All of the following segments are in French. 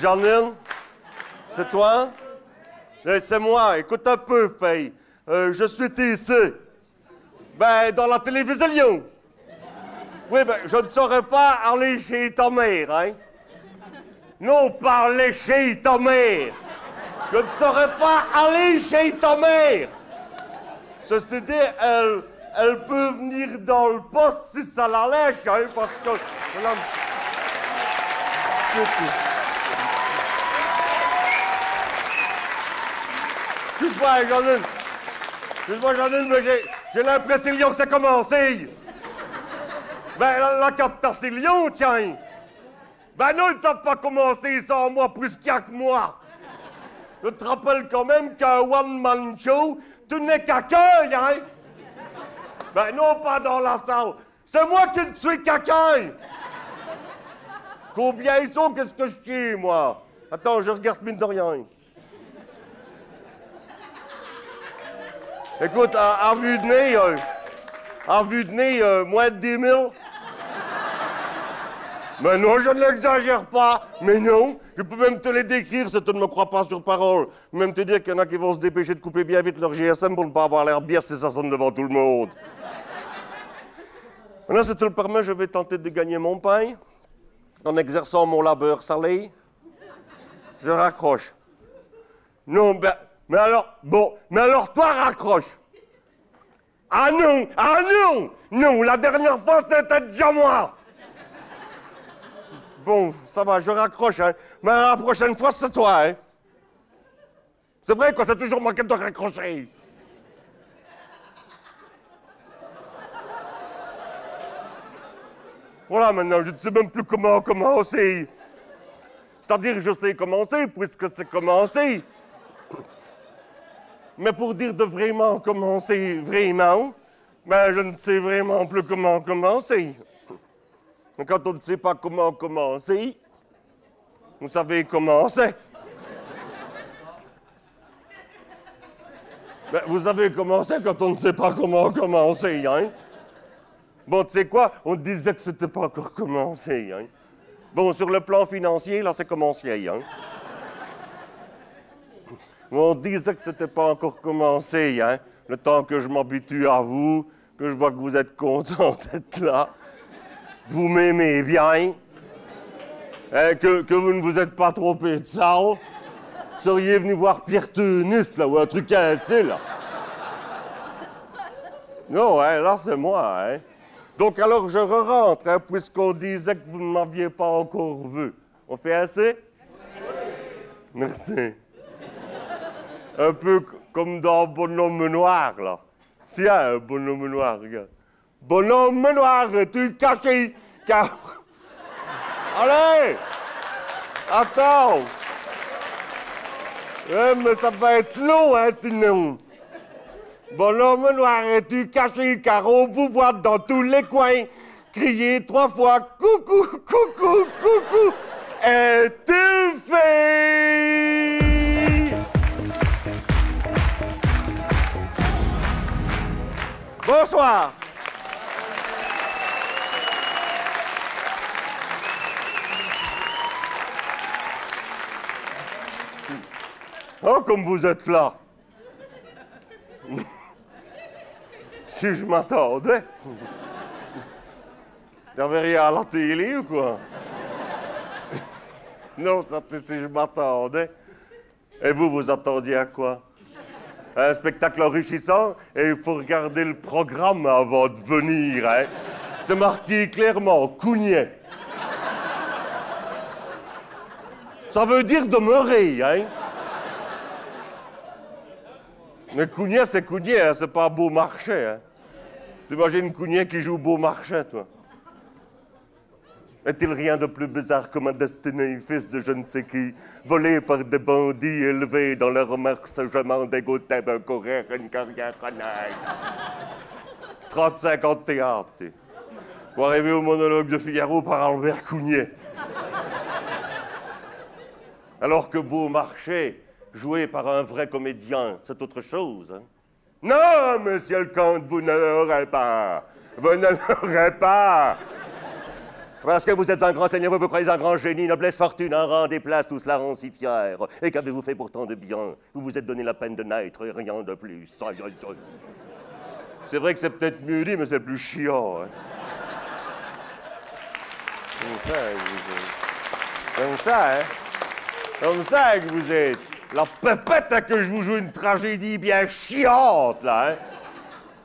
Janine? C'est toi? C'est moi. Écoute un peu, fille. Je suis ici. Ben, dans la télévision. Oui, ben, je ne saurais pas aller chez ta mère, hein? Non, pas aller chez ta mère. Je ne saurais pas aller chez ta mère. Ceci dit, elle peut venir dans le poste si ça la lèche, hein, parce que... Excuse-moi, Janine. Excuse-moi, Janine, mais j'ai l'impression que ça a commencé. Ben, la captation, tiens. Ben non, ils ne savent pas commencer sans moi plus qu'il y a que moi. Je te rappelle quand même qu'un one-man show, tu n'es qu'accueil, hein? Ben non, pas dans la salle. C'est moi qui ne suis qu'accueil. Combien ils sont, qu'est-ce que je chie, moi? Attends, je regarde mine de rien. Écoute, à vue de nez, moins de 10 000. Mais non, je ne l'exagère pas. Mais non, je peux même te les décrire si tu ne me crois pas sur parole. Je peux même te dire qu'il y en a qui vont se dépêcher de couper bien vite leur GSM pour ne pas avoir l'air biais si ça sonne devant tout le monde. Maintenant, si tu le permets, je vais tenter de gagner mon pain en exerçant mon labeur salé. Je raccroche. Non, ben, mais alors toi, raccroche. Ah non, non, la dernière fois, c'était déjà moi. Bon, ça va, je raccroche, hein. Mais la prochaine fois, c'est toi, hein. C'est vrai, quoi, c'est toujours moi qui dois raccrocher. Voilà, maintenant, je ne sais même plus comment commencer. C'est-à-dire, je sais commencer, puisque c'est commencé. Mais pour dire de vraiment commencer, vraiment, ben, je ne sais vraiment plus comment commencer. Mais quand on ne sait pas comment commencer, vous savez comment c'est. Ben, vous savez comment c'est quand on ne sait pas comment commencer, hein? Bon, tu sais quoi? On disait que c'était pas encore commencé, hein? Bon, sur le plan financier, là, c'est commencé, hein? On disait que c'était pas encore commencé, hein? Le temps que je m'habitue à vous, que je vois que vous êtes content d'être là. Vous m'aimez bien, que vous ne vous êtes pas trompé de salle. Seriez venu voir Pierre Teniste, là, ou un truc ainsi, là. Non, hein, là, c'est moi, hein. Donc, alors, je re-rentre, hein, puisqu'on disait que vous ne m'aviez pas encore vu. On fait assez? Merci. Un peu comme dans Bonhomme Noir, là. S'il y a un bonhomme noir, regarde. Bonhomme noir, es-tu caché? Car... Allez! Attends! Mais ça va être long, hein, sinon. Bonhomme noir, es-tu caché? Car on vous voit dans tous les coins crier 3 fois coucou, coucou, coucou. Es-tu fait? Bonsoir. Oh, comme vous êtes là. Si je m'attendais. Il n'y avait rien à la télé ou quoi? Non, c'était si je m'attendais. Et vous, vous attendiez à quoi? Un spectacle enrichissant, et il faut regarder le programme avant de venir, hein? C'est marqué clairement, Cougnet. Ça veut dire demeurer, hein? Mais Cougnet, c'est Cougnet, hein? C'est pas Beaumarchais, hein? T'imagines Cougnet qui joue Beaumarchais, toi? Est-il rien de plus bizarre que ma destinée, fils de je ne sais qui, volé par des bandits élevés dans leur remerciement dégoûté d'un courir une carrière honnête? 35 ans de théâtre, pour arriver au monologue de Figaro par Albert Cougnet. Alors que Beaumarchais, joué par un vrai comédien, c'est autre chose, hein? Non, monsieur le comte, vous ne l'aurez pas. Vous ne l'aurez pas. Parce que vous êtes un grand seigneur, vous croyez un grand génie, noblesse, fortune, un rang, des places, tout cela rend si fier. Et qu'avez-vous fait pourtant de bien? Vous vous êtes donné la peine de naître et rien de plus. C'est vrai que c'est peut-être mieux dit, mais c'est plus chiant. Hein. Comme ça, hein? Comme ça que vous êtes. La pépette à que je vous joue une tragédie bien chiante, là, hein?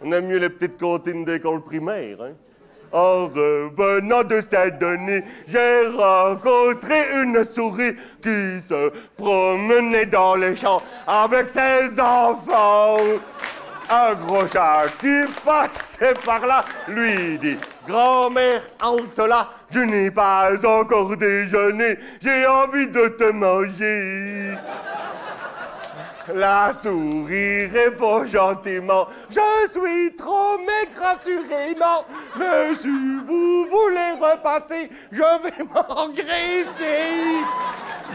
On aime mieux les petites comptines d'école primaire, hein? En revenant de Saint-Denis, j'ai rencontré une souris qui se promenait dans les champs avec ses enfants. Un gros chat qui passait par là lui dit « Grand-mère, halte là, je n'ai pas encore déjeuné, j'ai envie de te manger. » La souris répond gentiment « Je suis trop maigre assurément, mais si vous voulez repasser, je vais m'engraisser.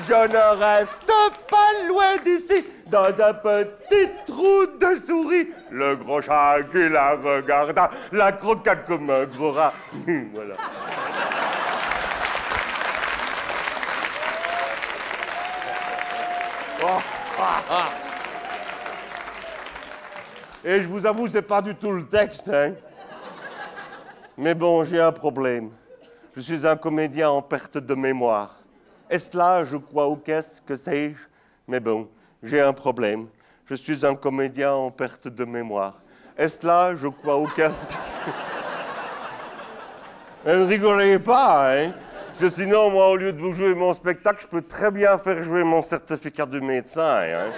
Je ne reste pas loin d'ici, dans un petit trou de souris. » Le gros chat qui la regarda, la croqua comme un gros rat. Voilà. Et je vous avoue, c'est pas du tout le texte, hein. Mais bon, j'ai un problème. Je suis un comédien en perte de mémoire. Est-ce là, je crois, ou qu'est-ce que sais-je? Mais bon, j'ai un problème. Je suis un comédien en perte de mémoire. Est-ce là, je crois, ou qu'est-ce que c'est? Ne rigolez pas, hein? Parce que sinon, moi, au lieu de vous jouer mon spectacle, je peux très bien faire jouer mon certificat de médecin, hein?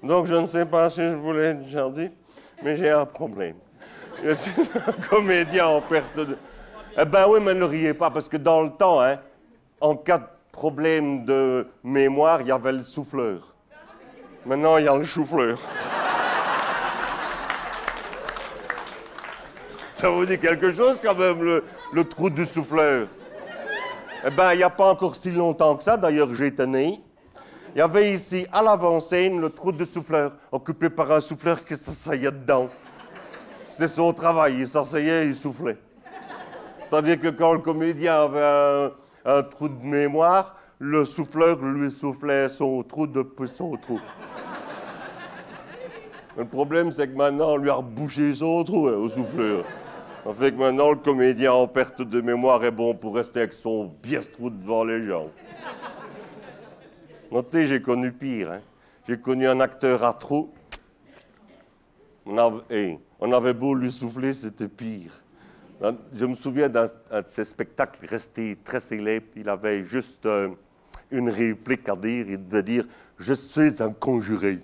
Donc, je ne sais pas si je vous l'ai déjà dit, mais j'ai un problème. Je suis un comédien en perte de... Eh ben oui, mais ne riez pas, parce que dans le temps, hein, en cas de problème de mémoire, il y avait le souffleur. Maintenant, il y a le chou-fleur. Ça vous dit quelque chose, quand même, le trou du souffleur? Eh ben, il n'y a pas encore si longtemps que ça, d'ailleurs, j'étais né. Il y avait ici, à l'avant-scène, le trou de souffleur, occupé par un souffleur qui s'asseyait dedans. C'était son travail, il s'asseyait et il soufflait. C'est-à-dire que quand le comédien avait un trou de mémoire, le souffleur lui soufflait son trou depuis son trou. Le problème, c'est que maintenant, on lui a rebouché son trou, hein, au souffleur. Ça fait que maintenant, le comédien en perte de mémoire est bon pour rester avec son bistrou devant les gens. Notez, j'ai connu pire. Hein. J'ai connu un acteur à trou. On avait beau lui souffler, c'était pire. Je me souviens d'un de ses spectacles resté très célèbre. Il avait juste une réplique à dire. Il devait dire « Je suis un conjuré ».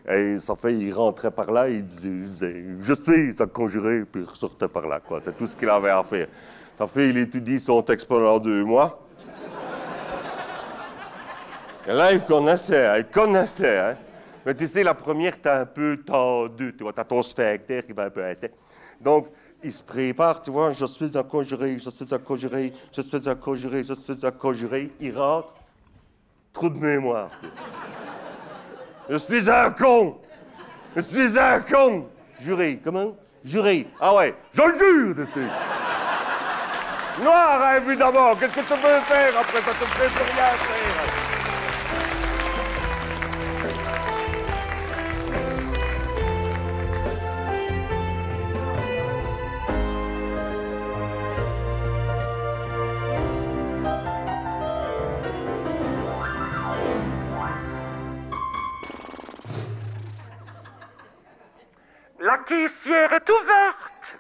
Et ça fait, il rentrait par là, il disait « Je suis un conjuré », puis il ressortait par là, quoi. C'est tout ce qu'il avait à faire. Ça fait, il étudie son texte pendant 2 mois. Et là, il connaissait, hein. Mais tu sais, la première, t'es un peu tendu, tu vois, t'as ton sphincter qui va un peu ainsi. Donc, il se prépare, tu vois, je suis un conjuré, je suis un conjuré, je suis un conjuré, je suis un conjuré. Il rentre, trou de mémoire. Je suis un con! Je suis un con! Juré, comment? Juré. Ah ouais, je le jure, Destiny. Noir, hein, évidemment, qu'est-ce que tu veux faire après ça? Tu ne peux plus rien faire. La caissière est ouverte.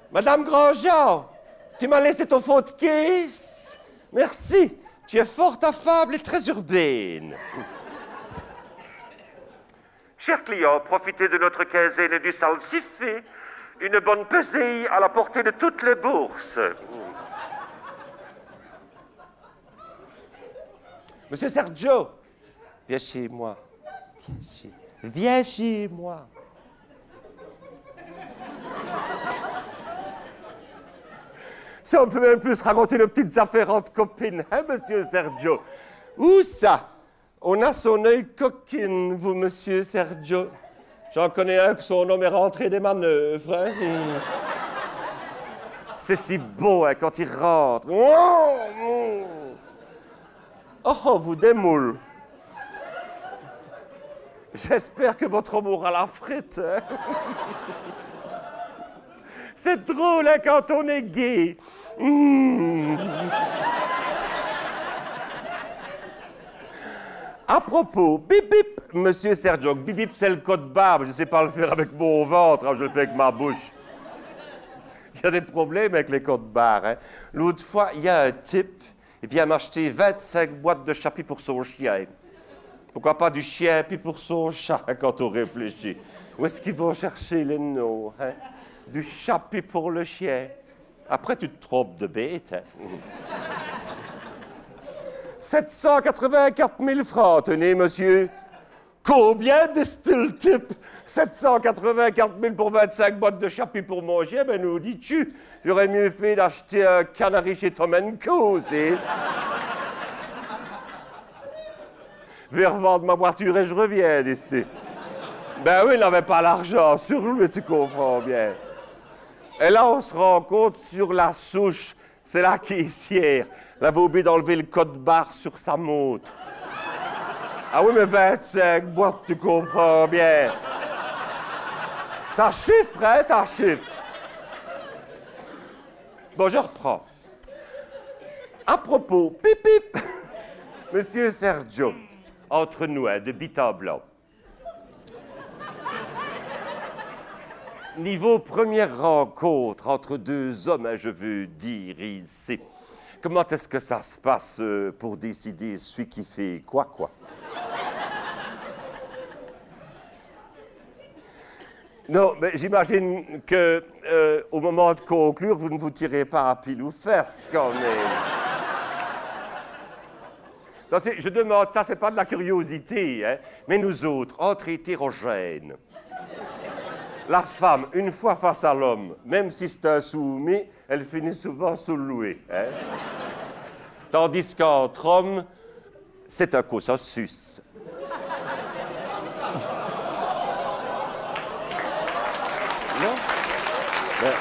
Madame Grandjean, tu m'as laissé ton fond de caisse. Merci. Tu es fort affable et très urbaine. Chers clients, profitez de notre quinzaine du salsifé. Une bonne pesée à la portée de toutes les bourses. Monsieur Sergio, viens chez moi. Viens chez moi. Si on peut même plus raconter nos petites affaires entre copines, hein, monsieur Sergio? Où ça? On a son œil coquine, vous, monsieur Sergio. J'en connais un que son homme est rentré des manœuvres. Hein? C'est si beau hein, quand il rentre. Oh, vous démoule. J'espère que votre homme aura la frite. Hein? C'est drôle hein, quand on est gay. À propos, bip bip, monsieur Sergio, bip bip c'est le code barbe, je ne sais pas le faire avec mon ventre, hein, je le fais avec ma bouche. Il y a des problèmes avec les codes barres. Hein. L'autre fois, il y a un type, il vient m'acheter 25 boîtes de chapis pour son chien. Pourquoi pas du chien puis pour son chat, hein, quand on réfléchit. Où est-ce qu'ils vont chercher les noms hein? Du chapis pour le chien. Après, tu te trompes de bête. Hein. 784 000 francs, tenez, monsieur. Combien distille le type? 784 000 pour 25 boîtes de chapis pour manger, ben nous dis-tu, j'aurais mieux fait d'acheter un canari chez Tom & Co, c'est... Je vais revendre ma voiture et je reviens, Disney. Ben oui, il n'avait pas l'argent sur lui, tu comprends bien. Et là, on se rend compte sur la souche, c'est la caissière. Elle avait oublié d'enlever le code barre sur sa montre. Ah oui, mais 25 boîtes, tu comprends bien. Ça chiffre, hein, ça chiffre. Bon, je reprends. À propos, pip pip, monsieur Sergio, entre nous, hein, de bit en blanc. Niveau première rencontre entre deux hommes, hein, je veux dire ici. Comment est-ce que ça se passe pour décider celui qui fait quoi? Non, mais j'imagine que au moment de conclure, vous ne vous tirez pas à pile ou fesses quand même. Non, je demande, ça c'est pas de la curiosité, hein, mais nous autres, entre hétérogènes, la femme, une fois face à l'homme, même si c'est un soumis, elle finit souvent sous le louer. Hein? Tandis qu'entre hommes, c'est un consensus. Non? Ben,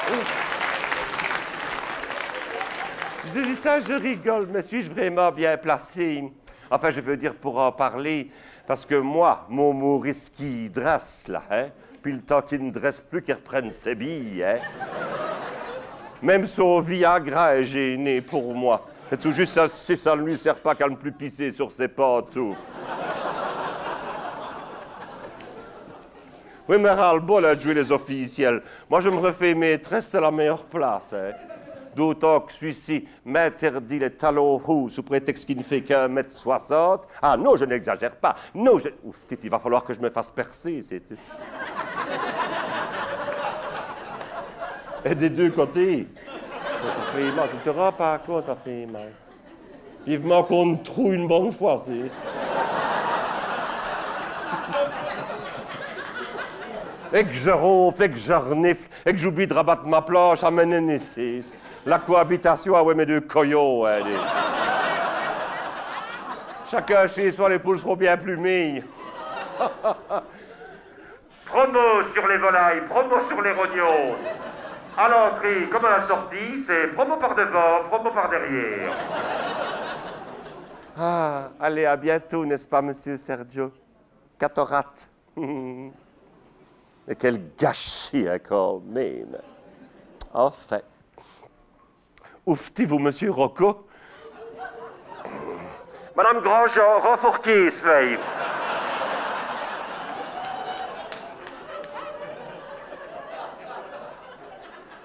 Je dis ça, je rigole, mais suis-je vraiment bien placé? Enfin, je veux dire pour en parler, parce que moi, mon Maurice qui dresse, là, hein? Puis le temps qu'il ne dresse plus, qu'il reprenne ses billes, hein? Même son Viagra est gêné pour moi. C'est tout juste ça, si ça ne lui sert pas qu'à ne plus pisser sur ses pantoufles. Oui, mais ras-le-bol à jouer les officiels. Moi, je me refais maîtresse, c'est la meilleure place, hein? D'autant que celui-ci m'interdit les talons hauts sous prétexte qu'il ne fait qu'1 m 60. Ah non, je n'exagère pas. Non, Ouf, il va falloir que je me fasse percer, c'est... Et des deux côtés. Ça fait mal. Tu ne te rends pas compte, ça fait mal. Vivement qu'on me trouve une bonne fois, c'est... Et que je ronfle, et que je renifle, et que j'oublie de rabattre ma planche à Ménénécis. La cohabitation, ah ouais, mes deux coyots, hein, Chacun chez soi, les poules seront bien plumées. Promo sur les volailles, promo sur les rognons. À l'entrée, comme à la sortie, c'est promo par devant, promo par derrière. Ah, allez, à bientôt, n'est-ce pas, monsieur Sergio? Catorate. Mais quel gâchis, hein, quand même. Enfin. Oufti-vous, monsieur Rocco? Madame Grandjean, renfourquez, Sveille.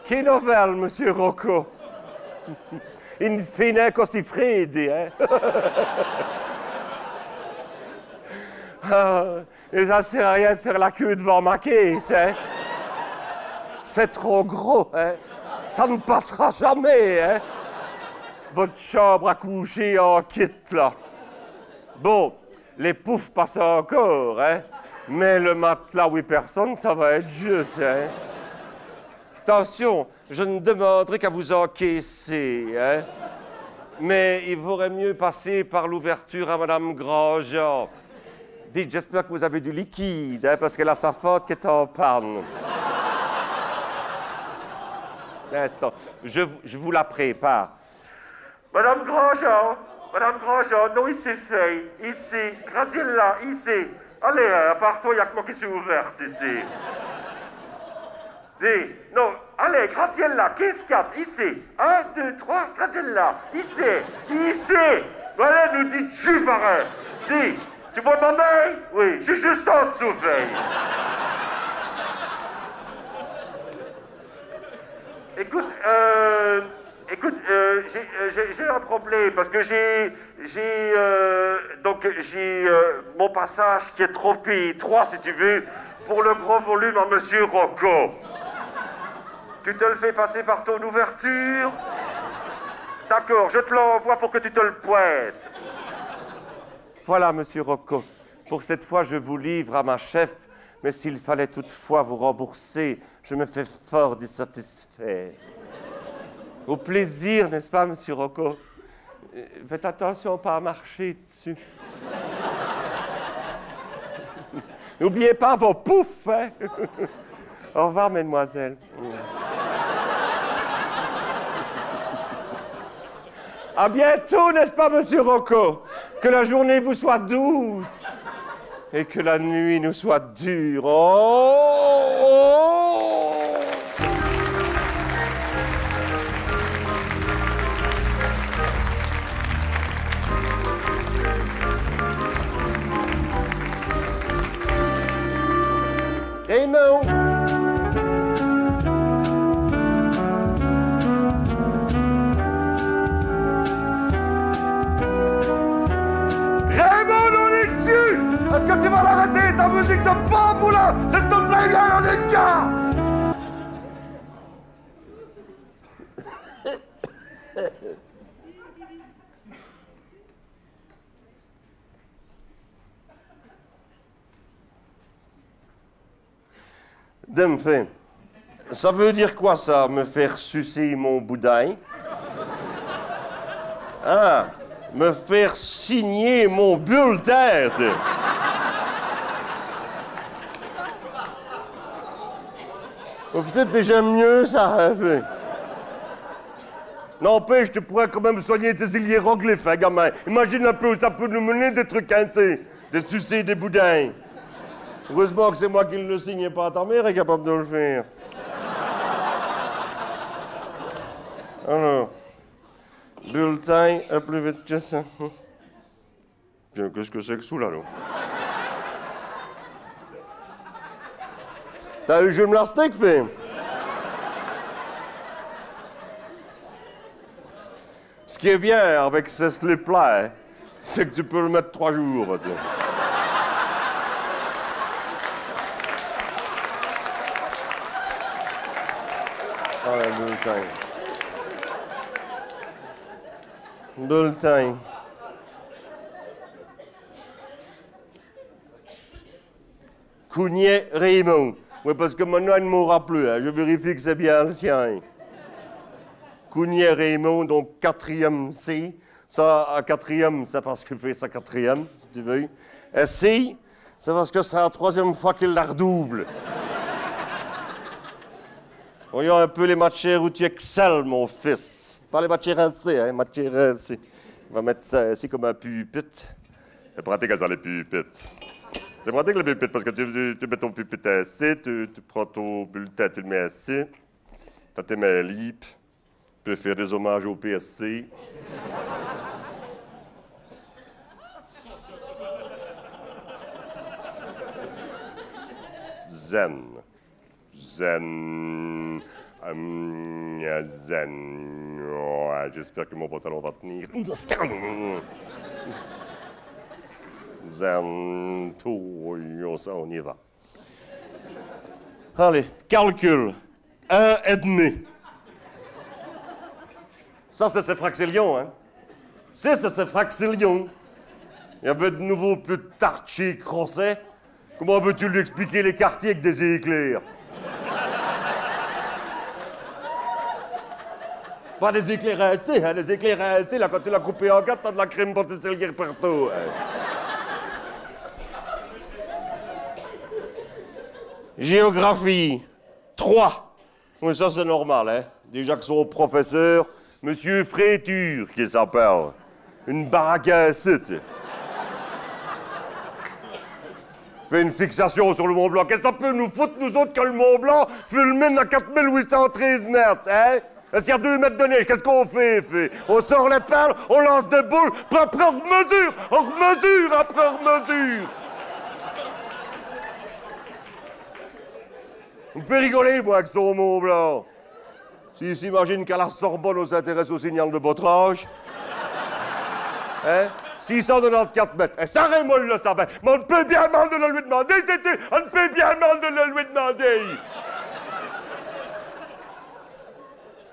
Che nouvelle, monsieur Rocco? Infine così freddi, hein? Ah, et ça sert à rien de faire la queue devant ma caisse, hein? C'est trop gros, hein? Ça ne passera jamais, hein? Votre chambre à coucher en kit, là. Bon, les poufs passent encore, hein? Mais le matelas 8 personnes, ça va être juste, hein? Attention, je ne demanderai qu'à vous encaisser, hein? Mais il vaudrait mieux passer par l'ouverture à Madame Grosjean. Dites, j'espère que vous avez du liquide, hein, parce qu'elle a sa faute qui est en panne. Un instant, je vous la prépare. Madame Grosjean, non, ici, fille, ici, Graziella, ici. Allez, à part toi, il n'y a que moi qui suis ouverte ici. Dis, non, allez, Graziella, qu'est-ce qu'il y a ici? 1, 2, 3, Graziella, ici. Voilà, nous dit tu pareil. Dis, tu vois ma main? Oui, je suis juste en dessous, fille. Écoute, j'ai un problème parce que j'ai mon passage qui est trop étroit, si tu veux, pour le gros volume à Monsieur Rocco. Tu te le fais passer par ton ouverture? D'accord, je te l'envoie pour que tu te le pointes. Voilà, Monsieur Rocco. Pour cette fois, je vous livre à ma chef, mais s'il fallait toutefois vous rembourser, je me fais fort dissatisfaire. Au plaisir, n'est-ce pas, Monsieur Rocco? Faites attention pas à marcher dessus. N'oubliez pas vos poufs, hein? Au revoir, mesdemoiselles. À bientôt, n'est-ce pas, Monsieur Rocco? Que la journée vous soit douce et que la nuit nous soit dure. Oh! Raymond! Raymond, on est dessus! Est-ce que tu vas l'arrêter, ta musique de bambou là? S'il te plaît, viens, on est dessus! D'enfin, ça veut dire quoi ça, me faire sucer mon boudin? Ah, me faire signer mon bulletin. Peut-être déjà mieux ça. N'empêche, tu pourrais quand même soigner tes hiéroglyphes, hein, gamin. Imagine un peu où ça peut nous mener des trucs ainsi, de sucer des boudins. Heureusement que c'est moi qui le signe et pas ta mère est capable de le faire. Alors, bulletin, plus vite que ça. Tiens, qu'est-ce que c'est que ça, là? T'as eu gymnastique, fait? Ce qui est bien avec ce slip-là, hein, c'est que tu peux le mettre 3 jours, tu sais. Voilà, bulletin. Bulletin. Cougnet Raymond. Oui, parce que maintenant, il ne mourra plus. Hein. Je vérifie que c'est bien le sien. Cougnet Raymond, donc 4e C. Ça, à 4e, c'est parce qu'il fait sa 4e, si tu veux. Et C, c'est parce que c'est la 3e fois qu'il la redouble. Voyons un peu les matières où tu excelles, mon fils. Pas les matières ainsi, hein, matières ainsi. On va mettre ça ici comme un pupitre. C'est pratique à ça, les pupitres. C'est pratique, les pupitres, parce que tu mets ton pupitre ainsi, tu prends ton bulletin, tu le mets ainsi. Tu as tes mains libres. Tu peux faire des hommages au PSC. Zen. Zen. Zen. Oh, j'espère que mon pantalon va tenir. Zen. Tout, ça, on y va. Allez, calcul. 1,5. Ça, c'est Fraxelion, hein? C'est Fraxelion. Il y avait de nouveau plus de tartier crosset. Comment veux-tu lui expliquer les quartiers avec des éclairs? Pas des éclairs à essai, hein. Les éclairs à essai, là, quand tu l'as coupé en quatre, t'as de la crème pâtissière partout. Hein. Géographie, 3. Oui, ça, c'est normal, hein. Déjà que son professeur, Monsieur Fréture, qui s'appelle. Une baraque à site. Fait une fixation sur le Mont Blanc. Qu'est-ce que ça peut nous foutre, nous autres, que le Mont Blanc fulmine à 4813 mètres, hein? S'il y a 2 mètres de neige, qu'est-ce qu'on fait? On sort les perles, on lance des boules, puis après on remesure, après on remesure. On me fait rigoler, moi, avec son Mont Blanc. S'il s'imagine qu'à la Sorbonne, on s'intéresse au signal de Bottrage. Hein? 694 mètres. Et ça, Raymond le savait. Mais on peut bien mal de le lui demander, c'était. On peut bien mal de le lui demander.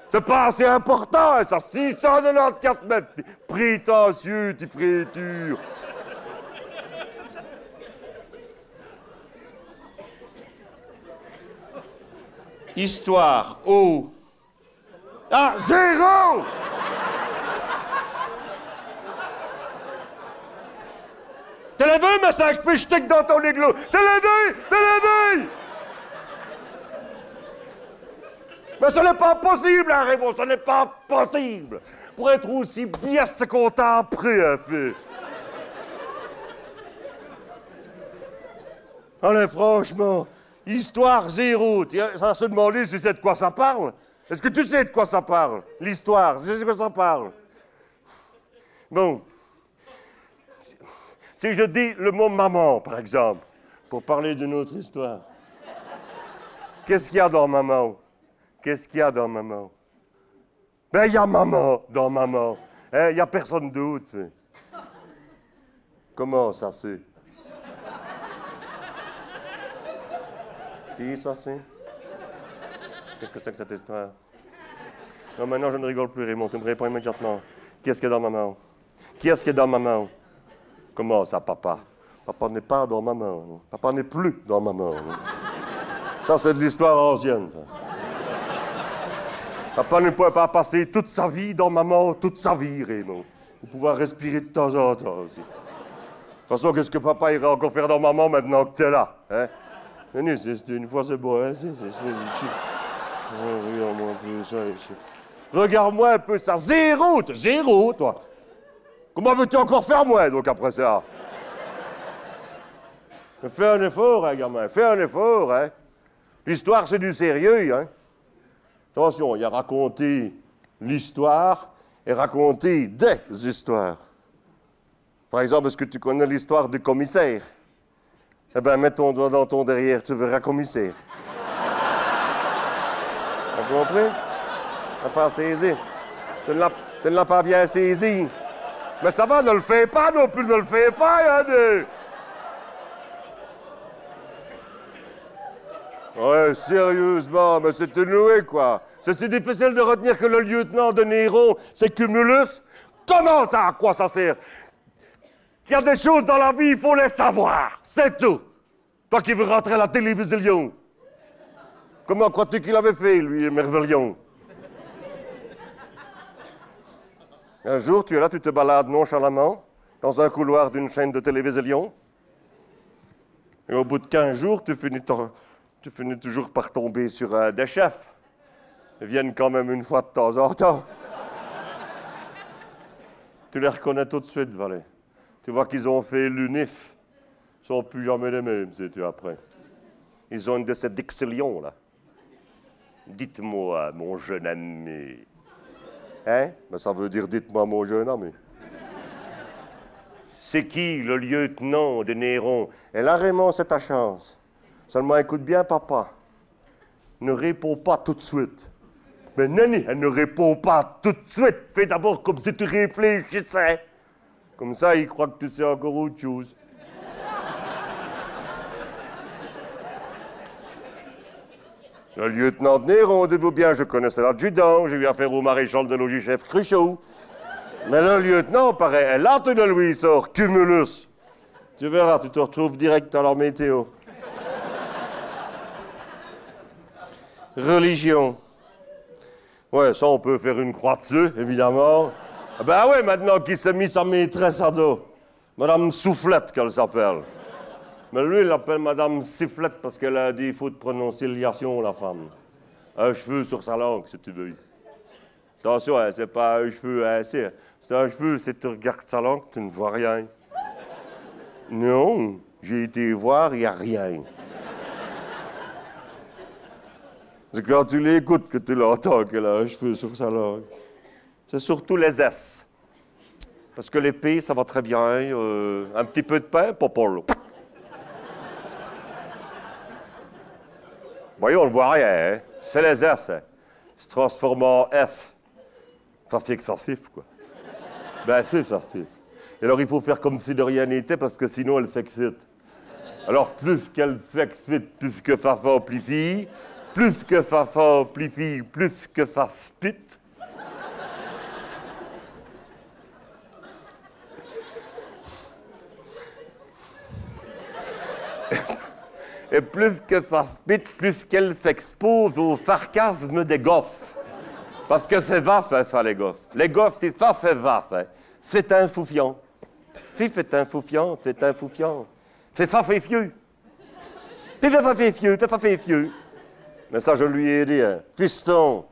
C'est pas assez important, ça. 694 mètres. Prétentieux, t'es fréture. Histoire. Oh. Ah, 0! T'es levé, mais 5 fiches tic dans ton igloo! T'es levé! Mais ce n'est pas possible, hein, Raymond, ce n'est pas possible! Pour être aussi biaise qu'on t'a appris, hein, fille. Allez, franchement, histoire 0. Ça se demander si tu sais de quoi ça parle? Est-ce que tu sais de quoi ça parle? L'histoire, tu sais de quoi ça parle? Bon. Si je dis le mot maman, par exemple, pour parler d'une autre histoire, qu'est-ce qu'il y a dans maman? Qu'est-ce qu'il y a dans maman? Ben, il y a maman dans maman. Il n'y a personne d'autre. Comment ça c'est? Qui ça c'est? Qu'est-ce que c'est que cette histoire? Non, maintenant je ne rigole plus, Raymond, tu me réponds immédiatement. Qu'est-ce qu'il y a dans maman? Qui est-ce qui est dans maman? Comment ça, papa? Papa n'est pas dans maman. Papa n'est plus dans maman. Ça, c'est de l'histoire ancienne, ça. Papa ne pouvait pas passer toute sa vie dans maman, toute sa vie, Raymond. Pour pouvoir respirer de temps en temps aussi. De toute façon, qu'est-ce que papa ira encore faire dans maman maintenant que t'es là, hein? Une fois, c'est beau, hein? Regarde-moi un peu ça ici. Regarde-moi un peu ça. 0, toi. Comment veux-tu encore faire moins, donc, après ça? Fais un effort, hein, gamin. Fais un effort, hein. L'histoire, c'est du sérieux, hein. Attention, il y a raconter l'histoire et raconter des histoires. Par exemple, est-ce que tu connais l'histoire du commissaire? Eh bien, mets ton doigt dans ton derrière, tu verras commissaire. T'as compris? T'as pas saisi. Tu ne l'as pas bien saisi. Mais ça va, ne le fais pas non plus, ne le fais pas, Yann. Ouais, sérieusement, mais c'est noué, quoi. C'est si difficile de retenir que le lieutenant de Néron, c'est Cumulus. Comment ça, à quoi ça sert? Il y a des choses dans la vie, il faut les savoir. C'est tout. Toi qui veux rentrer à la télévision. Comment crois-tu qu'il avait fait, lui, Merveillon? Un jour, tu es là, tu te balades nonchalamment dans un couloir d'une chaîne de télévision. Et au bout de 15 jours, tu finis toujours par tomber sur des chefs. Ils viennent quand même une fois de temps en temps. Tu les reconnais tout de suite, Valet. Tu vois qu'ils ont fait l'UNIF. Ils sont plus jamais les mêmes, sais-tu, après. Ils ont une de ces dixions, là. Dites-moi, mon jeune ami. Hein? Ben, ça veut dire dites-moi, mon jeune ami. C'est qui, le lieutenant de Néron? Et là, Raymond, c'est ta chance. Seulement, écoute bien, papa. Ne réponds pas tout de suite. Mais Nani, elle ne répond pas tout de suite. Fais d'abord comme si tu réfléchissais. Comme ça, il croit que tu sais encore autre chose. Le lieutenant de Néron, dites-vous bien, je connaissais l'adjudant, j'ai eu affaire au maréchal de logis-chef Cruchot. Mais le lieutenant, paraît, là, tu de lui sort, Cumulus. Tu verras, tu te retrouves direct dans leur météo. Religion. Ouais, ça, on peut faire une croix dessus, évidemment. Ah ben ouais, maintenant qu'il s'est mis sa maîtresse à dos. Madame Soufflette, qu'elle s'appelle. Mais lui, il l'appelle Madame Sifflette parce qu'elle a des défauts de prononciation, la femme. Un cheveu sur sa langue, si tu veux. Attention, hein, c'est pas un cheveu, hein, c'est un cheveu, si tu regardes sa langue, tu ne vois rien. Non, j'ai été voir, il n'y a rien. C'est quand tu l'écoutes que tu l'entends qu'elle a un cheveu sur sa langue. C'est surtout les S. Parce que les P, ça va très bien. Un petit peu de pain, popolo. Voyons, on ne voit rien. Hein? C'est les S. Hein? Ils se transforment en F. Ça fait excessif, quoi. Ben, c'est excessif. Et alors, il faut faire comme si de rien n'était, parce que sinon, elle s'excite. Alors, plus qu'elle s'excite, plus que ça s'amplifie. Plus que ça s'amplifie, plus que ça spit. Et plus que ça spit, plus qu'elle s'expose au sarcasme des gosses. Parce que c'est vaste, hein, ça, les gosses. Les gosses, c'est ça, c'est vaste. Hein. C'est insoufiant. Si, c'est insoufiant, c'est insoufiant. C'est ça, c'est fieux. C'est ça, c'est fieux, c'est ça, c'est fieux. Mais ça, je lui ai dit, hein. Fiston,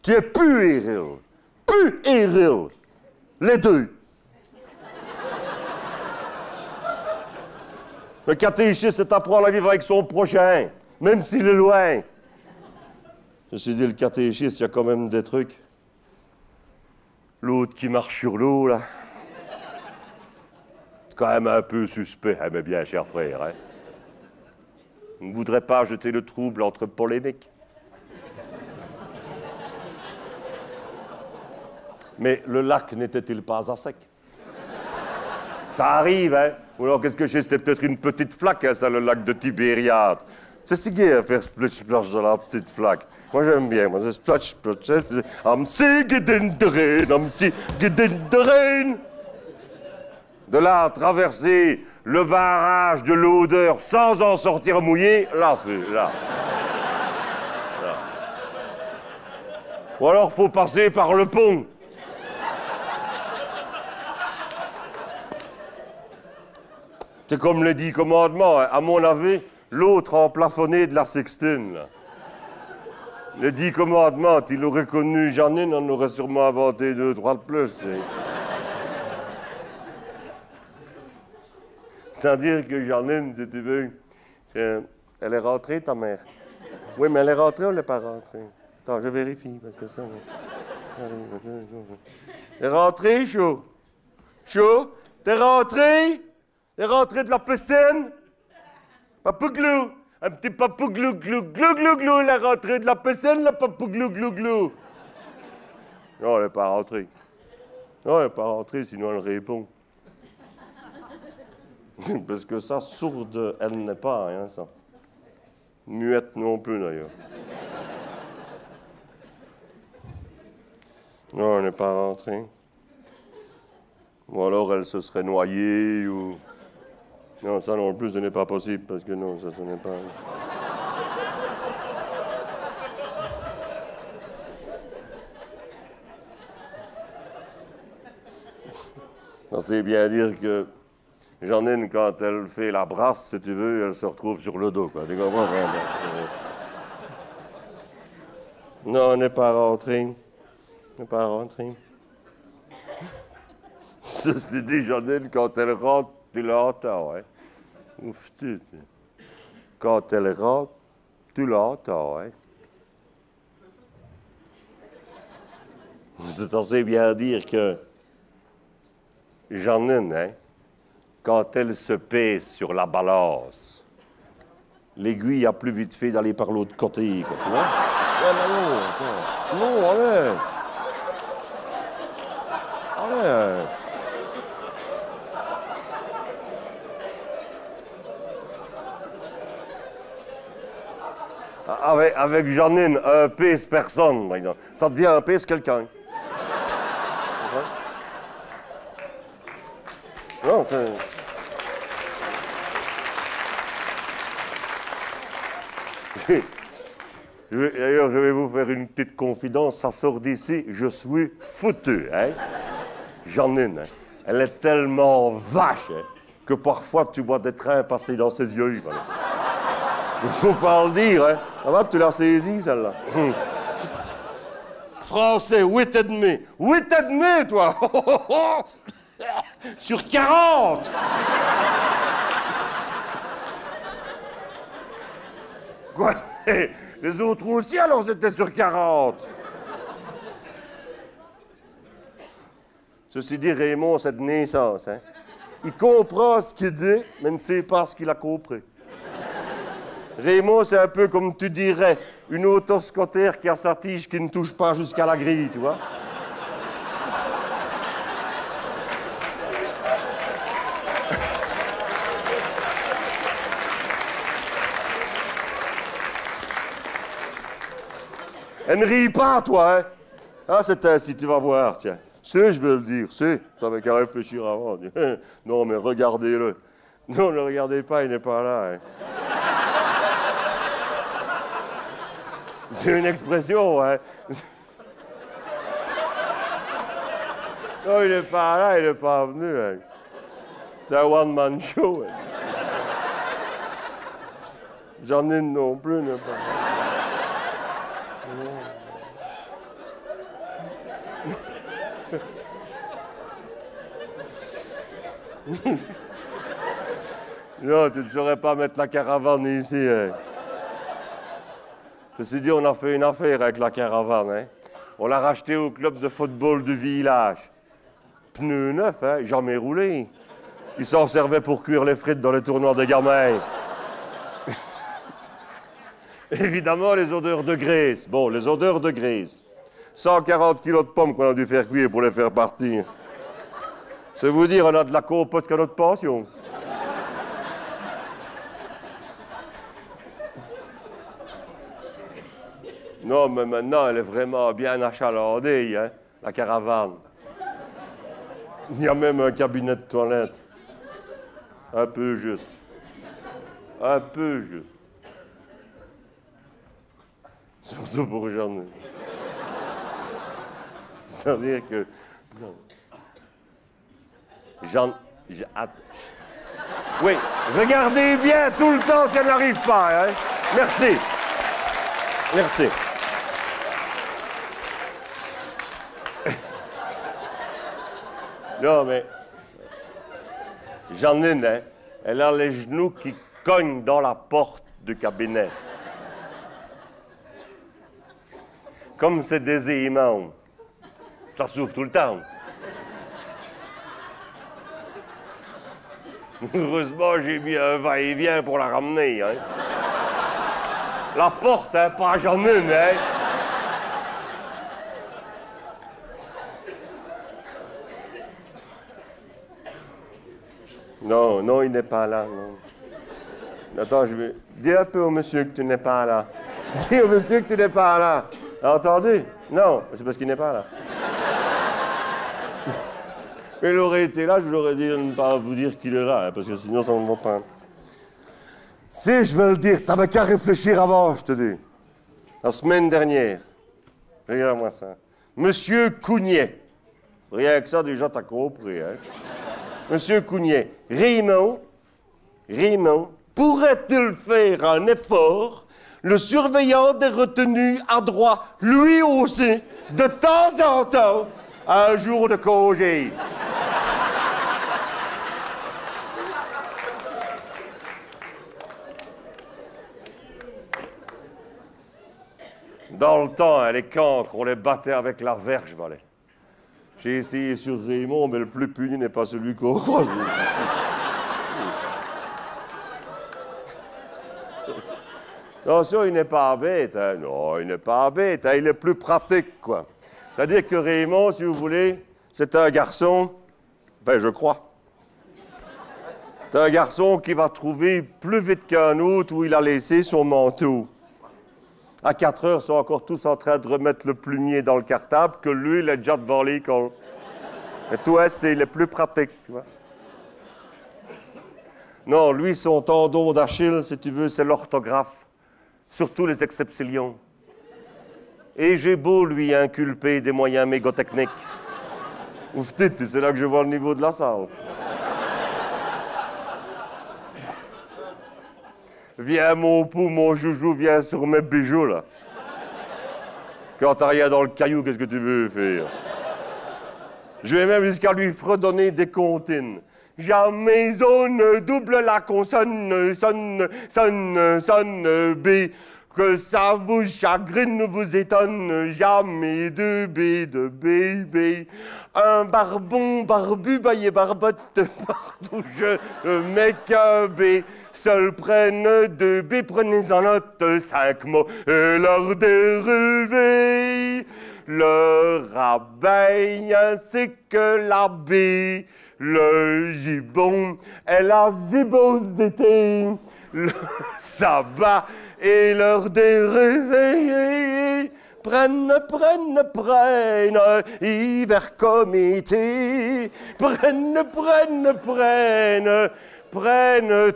tu es puéril. Puéril. Les deux. Le catéchisme, c'est apprendre à vivre avec son prochain, même s'il est loin. Je me suis dit, le catéchisme, il y a quand même des trucs. L'autre qui marche sur l'eau, là. C'est quand même un peu suspect, hein, mais bien, cher frère, hein. On ne voudrait pas jeter le trouble entre polémiques. Mais le lac n'était-il pas à sec? Ça arrive, hein? Ou alors, qu'est-ce que j'ai? C'était peut-être une petite flaque, hein, ça, le lac de Tibériade. C'est si gai à faire splitch-splash dans la petite flaque. Moi, j'aime bien. Moi, c'est splash-splash. Am see gedin de rain, am see gedin de rain. De là à traverser le barrage de l'odeur sans en sortir mouillé, là. Ou alors, faut passer par le pont. C'est comme les 10 commandements, hein. À mon avis, l'autre en plafonné de la Sixtine. Là. Les 10 commandements, il aurait connu Jeannine, on aurait sûrement inventé 2, 3 de plus. Sans dire que Jeannine, si tu veux, elle est rentrée, ta mère. Oui, mais elle est rentrée ou elle n'est pas rentrée? Attends, je vérifie, parce que ça... Elle est rentrée, chaud? Chaud? T'es rentré? T'es rentré de la piscine? Papouglou! Un petit papouglou, glou, glou, glou, glou, la rentrée de la piscine, le papouglou, glou, glou. Non, elle n'est pas rentrée. Non, elle n'est pas rentrée, sinon elle répond. Parce que ça, sourde, elle n'est pas, hein, ça. Muette non plus, d'ailleurs. Non, elle n'est pas rentrée. Ou alors elle se serait noyée, ou... Non, ça non plus, ce n'est pas possible, parce que non, ça, ce n'est pas... Ça, c'est bien dire que Jeannine, quand elle fait la brasse, si tu veux, elle se retrouve sur le dos, quoi. Tu comprends? Non, on n'est pas rentré. On n'est pas rentré. Ceci dit, Jeannine, quand elle rentre, tu l'entends, hein? Ouf, quand elle rentre, tu l'entends, hein? C'est assez bien dire que Jeannine, hein, quand elle se pèse sur la balance, l'aiguille a plus vite fait d'aller par l'autre côté, quoi, tu vois? Non, allez! Allez! Avec Jeannine, un pèse personne, par exemple. Ça devient un pèse quelqu'un. Non, c'est... D'ailleurs, je vais vous faire une petite confidence. Ça sort d'ici, je suis foutu. Hein? J'en ai une. Hein? Elle est tellement vache hein, que parfois tu vois des trains passer dans ses yeux. Voilà. Il ne faut pas le dire. Hein? Ça va, tu l'as saisi, celle-là. Français, 8,5. 8,5, toi! Sur 40! Quoi? Les autres aussi, alors c'était sur 40. Ceci dit, Raymond, c'est de naissance. Hein? Il comprend ce qu'il dit, mais ne sait pas ce qu'il a compris. Raymond, c'est un peu comme tu dirais une autoscotaire qui a sa tige qui ne touche pas jusqu'à la grille, tu vois. Elle ne rit pas, toi, hein? Ah, c'est ainsi, tu vas voir, tiens. C'est, je vais le dire, c'est. T'avais qu'à réfléchir avant. Non, mais regardez-le. Non, ne le regardez pas, il n'est pas là, hein. C'est une expression, hein. Non, il n'est pas là, il n'est pas venu, hein. C'est un one-man show, hein. J'en ai non plus, n'est pas là. Non, tu ne saurais pas mettre la caravane ici. Hein. Ceci dit, on a fait une affaire avec la caravane. Hein. On l'a rachetée au club de football du village. Pneus neufs, hein, jamais roulé. Ils s'en servaient pour cuire les frites dans les tournois des gamins. Évidemment, les odeurs de graisse. Bon, les odeurs de graisse. 140 kilos de pommes qu'on a dû faire cuire pour les faire partir. C'est vous dire, on a de la compote qu'à notre pension. Non, mais maintenant, elle est vraiment bien achalandée, hein, la caravane. Il y a même un cabinet de toilette. Un peu juste. Un peu juste. Surtout pour Jeanne. C'est-à-dire que... Non. Oui, regardez bien tout le temps si elle n'arrive pas. Hein? Merci. Merci. Non, mais... J'en ai une, hein? Elle a les genoux qui cognent dans la porte du cabinet. Comme c'est des aimants. Ça s'ouvre tout le temps. Heureusement, j'ai mis un va-et-vient pour la ramener. Hein. La porte, hein, pas j'en ai une, hein. Non, non, il n'est pas là, non. Attends, je vais... Dis un peu au monsieur que tu n'es pas là. Dis au monsieur que tu n'es pas là. Entendu? Non, c'est parce qu'il n'est pas là. Il aurait été là, je vous aurais dit de ne pas vous dire qu'il est là, hein, parce que sinon ça ne va pas. Si, je vais le dire, t'avais qu'à réfléchir avant, je te dis. La semaine dernière. Regarde-moi ça. Monsieur Cougnet. Rien que ça, déjà, t'as compris, hein. Monsieur Cougnet. Raymond, pourrait-il faire un effort? Le surveillant des retenues a droit, lui aussi, de temps en temps, à un jour de congé. Dans le temps, les cancres, on les battait avec la verge, voilà. J'ai essayé sur Raymond, mais le plus puni n'est pas celui qu'on croise. Non, ça, il n'est pas bête, hein. Non, il n'est pas bête, hein. Il est plus pratique, quoi. C'est-à-dire que Raymond, si vous voulez, c'est un garçon, ben, je crois. C'est un garçon qui va trouver plus vite qu'un autre où il a laissé son manteau. À 4 heures, ils sont encore tous en train de remettre le plumier dans le cartable, que lui, il est déjà devant l'école. Et toi, c'est le plus pratique, tu vois. Non, lui, son tendon d'Achille, si tu veux, c'est l'orthographe. Surtout les exceptions. Et j'ai beau lui inculper des moyens mégotechniques. Ouf, c'est là que je vois le niveau de la salle. Viens, mon pou, mon joujou, viens sur mes bijoux, là. Quand t'as rien dans le caillou, qu'est-ce que tu veux faire? Je vais même jusqu'à lui fredonner des comptines. Jamais on ne double la consonne, sonne, sonne, sonne, B. Que ça vous chagrine, vous étonne, jamais de B, de B. Un barbon, barbu, baillé, barbotte, partout je mets qu'un B. Seuls prennent 2 B, prenez en note 5 mots et leur dérivés. Le rabeille ainsi que la B. Le gibon et la gibosité. Le sabbat et leur dérivés. Prenne, hiver comme été. Prenne,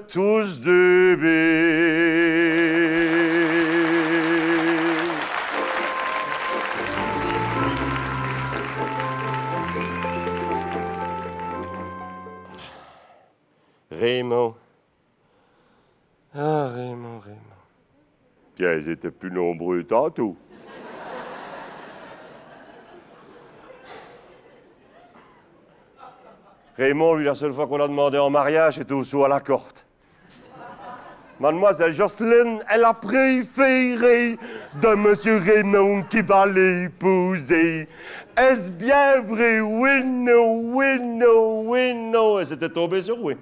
tous de B. Raymond. Ah, Raymond. Tiens, ils étaient plus nombreux tantôt. Raymond, lui, la seule fois qu'on a demandé en mariage, c'était au saut à la corde. Mademoiselle Jocelyne est la préférée de Monsieur Raymond qui va l'épouser. Est-ce bien vrai? Oui, non. Et c'était tombé sur oui.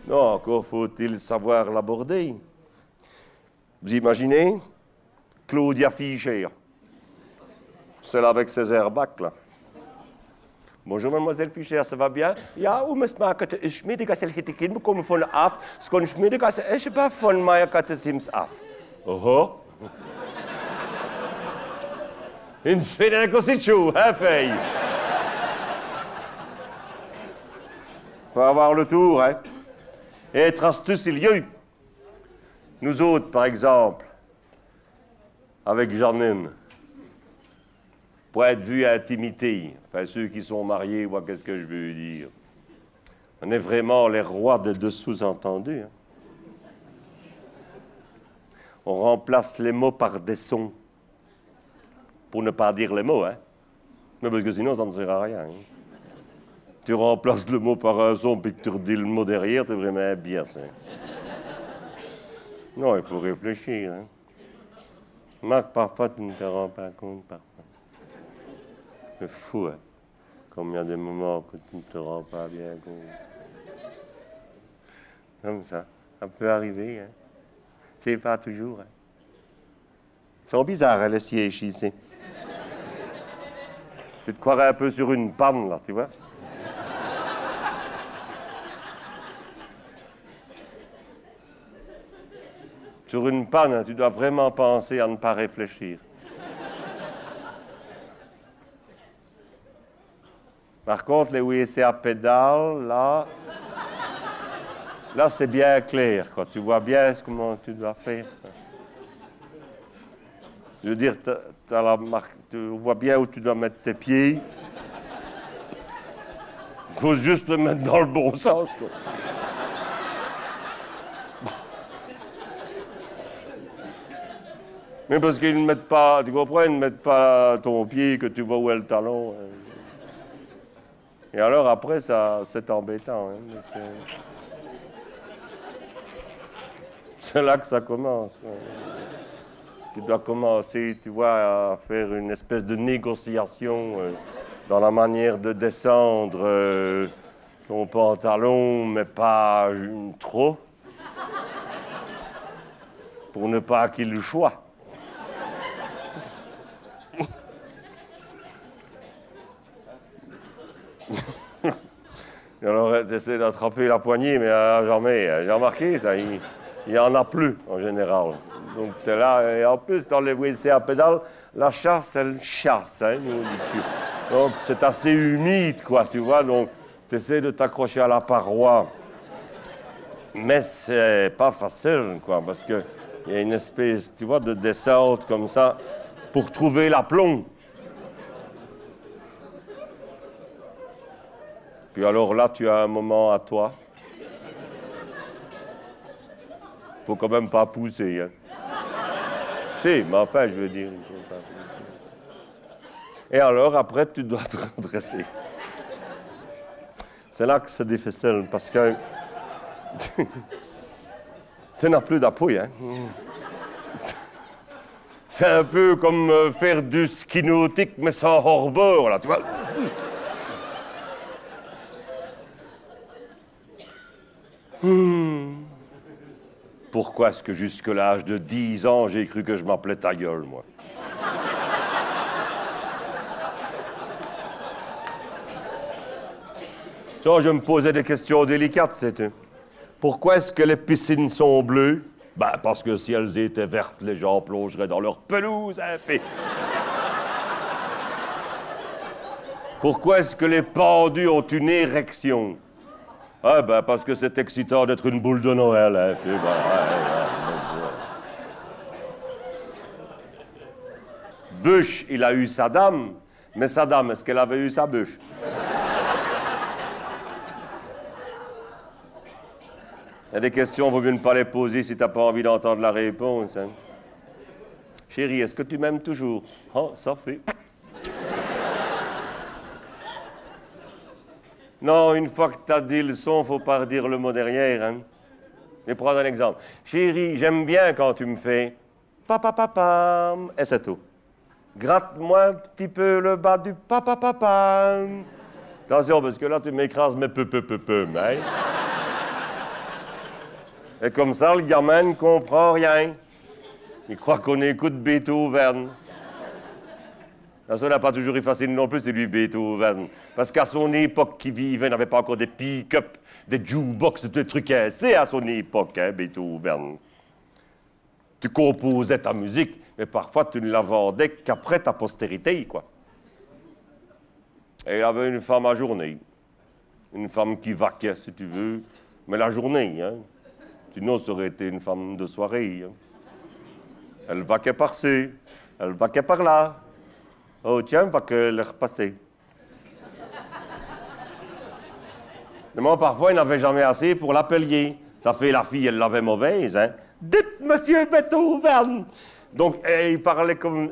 Non, encore faut-il savoir l'aborder. Vous imaginez? Claudia Fischer. Celle avec ses airbags, là. Bonjour, mademoiselle Fischer, ça va bien? Ja, es maakt een smiddags het kind komen van af. Skon smiddags is bij van mij katten sims af. Oh. In Sweden cosiccio, hein, fille? Faut avoir le tour, hein? Et être astuce, il y a eu. Nous autres, par exemple, avec Jeannine, pour être vus à intimité, enfin ceux qui sont mariés, voient qu'est-ce que je veux dire. On est vraiment les rois de sous-entendus. Hein. On remplace les mots par des sons, pour ne pas dire les mots, hein. Mais parce que sinon, ça ne sert à rien. Hein. Tu remplaces le mot par un son, puis que tu redis le mot derrière, c'est vraiment bien, ça. Non, il faut réfléchir. Hein. Marc, parfois, tu ne te rends pas compte, parfois. C'est fou, hein. Comme il y a des moments que tu ne te rends pas bien compte. Comme ça peut arriver, hein. C'est pas toujours, hein. Ils sont bizarres, hein, les sièges ici. Tu te croirais un peu sur une panne, là, tu vois. Sur une panne, hein, tu dois vraiment penser à ne pas réfléchir. Par contre, les WC à pédale, là c'est bien clair, quoi. Tu vois bien comment tu dois faire. Je veux dire, tu vois bien où tu dois mettre tes pieds. Il faut juste le mettre dans le bon sens, quoi. Mais parce qu'ils ne mettent pas, tu comprends, ils ne mettent pas ton pied que tu vois où est le talon. Et alors après, ça, c'est embêtant. Hein, c'est là que ça commence. Tu dois commencer, tu vois, à faire une espèce de négociation dans la manière de descendre ton pantalon, mais pas trop, pour ne pas qu'il choie. Et alors, tu essaies d'attraper la poignée, mais jamais. J'ai remarqué ça, il n'y en a plus, en général. Donc, tu es là, et en plus, dans les WC à pédale, la chasse, elle chasse, hein, nous, on dit dessus. Donc, c'est assez humide, quoi, tu vois. Donc, tu essaies de t'accrocher à la paroi. Mais c'est pas facile, quoi, parce que Il y a une espèce, tu vois, de descente comme ça pour trouver l'aplomb. Puis alors là, tu as un moment à toi. Faut quand même pas pousser, hein. Si, mais enfin, je veux dire. Et alors, après, tu dois te redresser. C'est là que c'est difficile, parce que tu n'as plus d'appui, hein. C'est un peu comme faire du ski nautique, mais sans hors-bord, là, tu vois. Pourquoi est-ce que jusqu'à l'âge de 10 ans, j'ai cru que je m'appelais ta gueule, moi? Ça, je me posais des questions délicates, c'était. Pourquoi est-ce que les piscines sont bleues? Ben, parce que si elles étaient vertes, les gens plongeraient dans leur pelouse, hein, fait. Pourquoi est-ce que les pendus ont une érection? Ah, ben, parce que c'est excitant d'être une boule de Noël, hein, fait. Bush, il a eu sa dame, mais sa dame, est-ce qu'elle avait eu sa bûche? Il y a des questions, vaut mieux ne pas les poser si t'as pas envie d'entendre la réponse, hein. Chérie, est-ce que tu m'aimes toujours? Oh, ça fait. Non, une fois que t'as dit le son, faut pas redire le mot derrière, hein. Je vais prendre un exemple. Chérie, j'aime bien quand tu me fais papa, et c'est tout. Gratte-moi un petit peu le bas du papa. Attention, parce que là, tu m'écrases mes peu, hein. Et comme ça, le gamin ne comprend rien. Il croit qu'on écoute Beethoven. Ça n'a pas toujours été facile non plus, c'est lui, Beethoven. Parce qu'à son époque qui vivait, il n'avait pas encore des pick-up, des jukebox, des trucs assez à son époque, hein, Beethoven. Tu composais ta musique, mais parfois tu ne la vendais qu'après ta postérité, quoi. Et il avait une femme à journée. Une femme qui vaquait, si tu veux, mais la journée, hein. Sinon, ça aurait été une femme de soirée. Hein. Elle vaquait par-ci, elle vaquait par-là. Oh, tiens, va que le repasser. Mais moi, parfois, il n'avait jamais assez pour l'appelier. Ça fait la fille, elle l'avait mauvaise, hein. Dites, monsieur Beethoven! Donc, elle parlait comme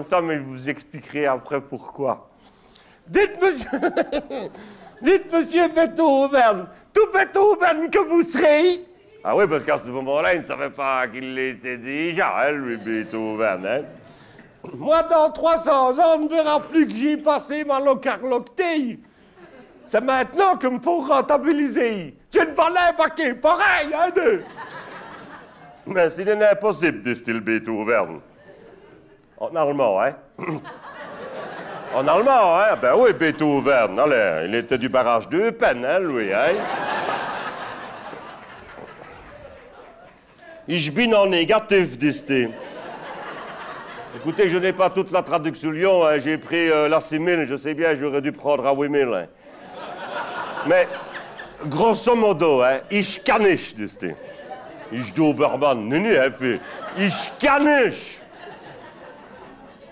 ça, mais je vous expliquerai après pourquoi. Dites, monsieur Beethoven, tout Beethoven que vous serez. Ah oui, parce qu'à ce moment-là, il ne savait pas qu'il l'était déjà, hein, lui, Beethoven, hein. Moi, dans 300 ans, on ne verra plus que j'ai passé ma locarloctée. C'est maintenant qu'il me faut rentabiliser. Je ne valais un paquet pareil, hein, deux. Mais c'est impossible de style Beethoven. En allemand, hein? En allemand, hein? Ben oui, Beethoven. Allez, il était du barrage de Eupen, hein, lui, hein? Ich bin en négatif, disait. Écoutez, je n'ai pas toute la traduction, hein. J'ai pris la 6000, je sais bien, j'aurais dû prendre à 8000. Hein. Mais, grosso modo, hein, ich kann nicht, disait. Ich Dobermann, nee, fait. Ich kann nicht.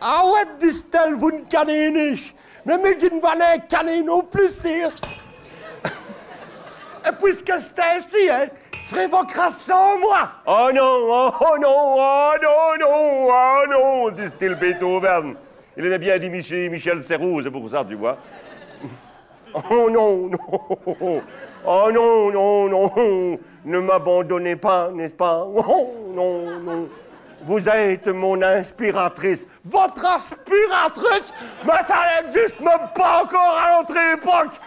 Ah ouais, dit-elle, vous ne cannez nicht. Mais je ne valais canner non plus, c'est. Et puisque c'est ainsi, hein, ferez vos crasses sans moi. Oh non, oh non, oh non, non, oh non, dit-il Beethoven. Il aimait bien dire Michel Serrault, c'est pour ça, tu vois. Oh non, non, oh non, non, non, ne m'abandonnez pas, n'est-ce pas? Oh non, non. Vous êtes mon inspiratrice. Votre aspiratrice? Mais ça n'existe même pas encore à notre époque.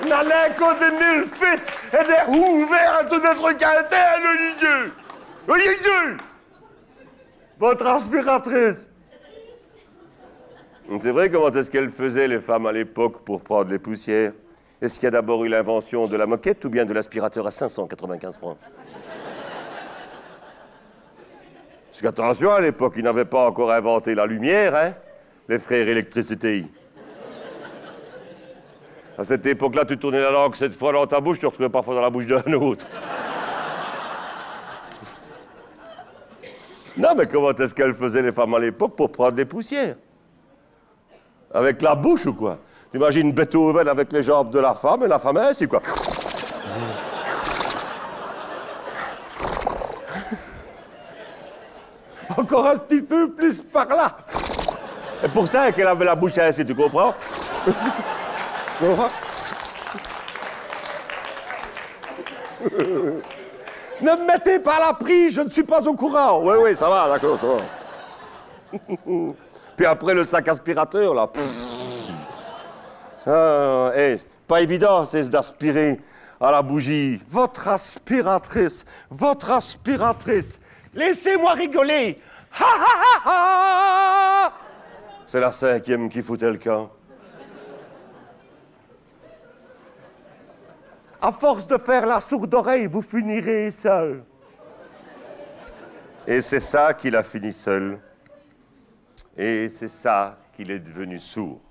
N'allez qu'au le fils et des ouverts à tout notre quintet, le Ligue. Votre aspiratrice. C'est vrai, comment est-ce qu'elles faisaient, les femmes, à l'époque, pour prendre les poussières? Est-ce qu'il y a d'abord eu l'invention de la moquette ou bien de l'aspirateur à 595 francs? Parce qu'attention, à l'époque, ils n'avaient pas encore inventé la lumière, hein, les frères électricité. À cette époque-là, tu tournais la langue 7 fois dans ta bouche, tu retrouvais parfois dans la bouche d'un autre. Non, mais comment est-ce qu'elles faisaient les femmes à l'époque pour prendre des poussières? Avec la bouche ou quoi? T'imagines Beethoven avec les jambes de la femme et la femme ainsi, quoi. Encore un petit peu plus par là. Et pour ça qu'elle avait la bouche ainsi, tu comprends? Tu comprends? Ne me mettez pas à la prise, je ne suis pas au courant. Oui, oui, ça va, d'accord, ça va. Puis après, le sac aspirateur, là. Pas évident, c'est d'aspirer à la bougie. Votre aspiratrice. Laissez-moi rigoler. Ha, ha, ha, ha. C'est la 5e qui foutait le camp. À force de faire la sourde oreille, vous finirez seul. Et c'est ça qu'il a fini seul. Et c'est ça qu'il est devenu sourd.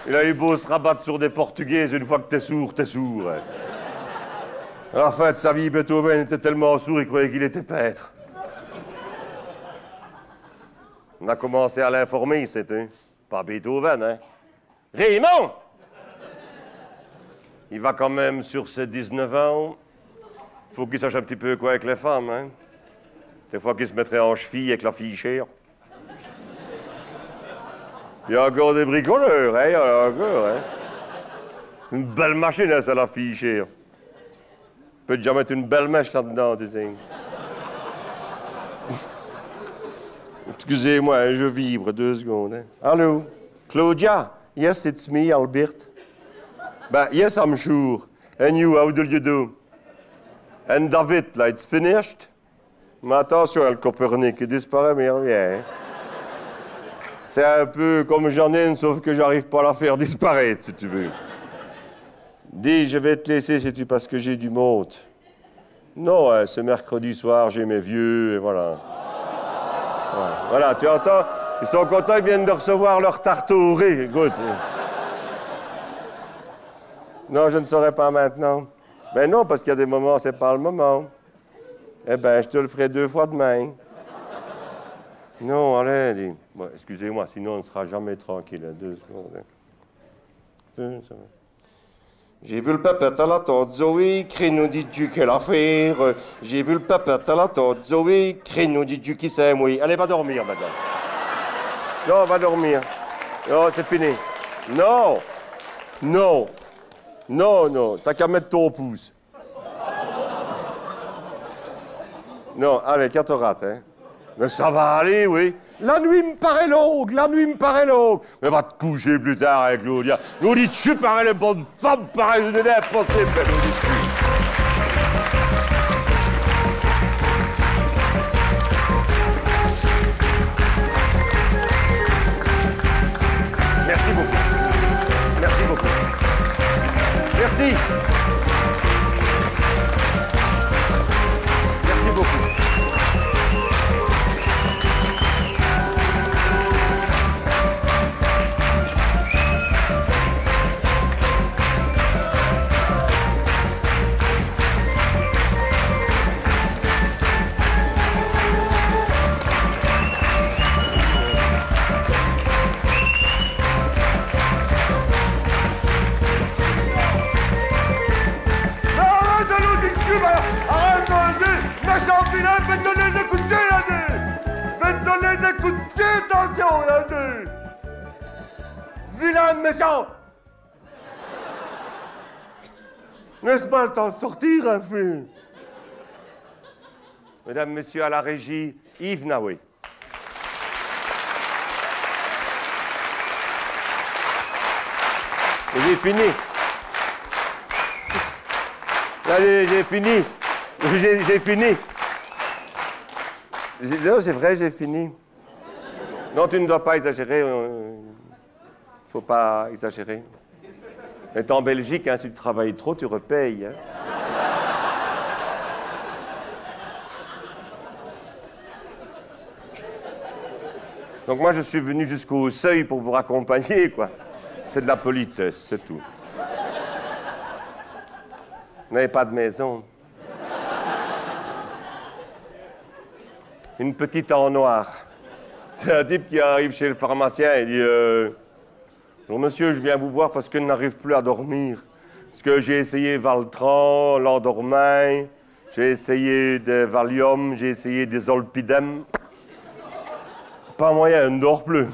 Il a eu beau se rabattre sur des Portugaises, une fois que t'es sourd, t'es sourd. Hein. À la fin de sa vie, Beethoven était tellement sourd, il croyait qu'il était peintre. On a commencé à l'informer, c'était pas Beethoven, hein. Raymond! Il va quand même sur ses 19 ans. Faut qu'il sache un petit peu quoi avec les femmes, hein. Des fois qu'il se mettrait en cheville avec la fille chère. Il y a encore des bricoleurs, hein, il y a encore, hein. Une belle machine, hein, ça, la fille chère. Peut déjà mettre une belle mèche là-dedans, tu sais. Excusez-moi, hein, je vibre 2 secondes. Hein. Allô? Claudia? Yes, it's me, Albert. Yes, I'm sure. And you, how do you do? And David, là, it's finished? Mais attention, le Copernic, il disparaît, mais il revient. Hein. C'est un peu comme Janine, sauf que j'arrive pas à la faire disparaître, si tu veux. Dis, je vais te laisser, c'est-tu parce que j'ai du monde? Non, hein, ce mercredi soir, j'ai mes vieux, et voilà. Ouais. Voilà, tu entends? Ils sont contents, ils viennent de recevoir leur tarte au riz, écoute. Non, je ne saurais pas maintenant. Ben non, parce qu'il y a des moments, c'est pas le moment. Eh ben, je te le ferai 2 fois demain. Non, allez, dis. Bon, excusez-moi, sinon on ne sera jamais tranquille. 2 secondes. J'ai vu le papette à la tante Zoé, crée-nous dit Dieu quelle affaire. J'ai vu le papette à la tante Zoé, crée-nous dit Dieu qui s'aime, oui. Allez, va dormir, madame. Non, va dormir. Non, c'est fini. Non. Non. Non, non, t'as qu'à mettre ton pouce. Non, allez, qu'à te rate, hein. Mais ça va aller, oui. La nuit me paraît longue, la nuit me paraît longue. Mais va te coucher plus tard avec Claudia. Nous dit tu pareil les bonnes femmes, pareil, je n'ai impossible. Nous dit tu. Merci beaucoup. Merci beaucoup. Merci. Merci beaucoup. Faites-les écouter, Yanné! Faites-les écouter, attention, Yanné! Vilain méchant! N'est-ce pas le temps de sortir, un film? Mesdames, Messieurs, à la régie, Yves Naoué. J'ai fini. Allez, j'ai fini. J'ai fini. Non, c'est vrai, j'ai fini. Non, tu ne dois pas exagérer. Faut pas exagérer. Mais en Belgique, hein, si tu travailles trop, tu repayes. Hein. Donc moi, je suis venu jusqu'au seuil pour vous raccompagner, quoi. C'est de la politesse, c'est tout. Vous n'avez pas de maison. Une petite en noir. C'est un type qui arrive chez le pharmacien et dit bonjour monsieur, je viens vous voir parce que je n'arrive plus à dormir. Parce que j'ai essayé Valtran, l'Endormin, j'ai essayé des Valium, j'ai essayé des Zolpidem. Pas moyen, je ne dors plus.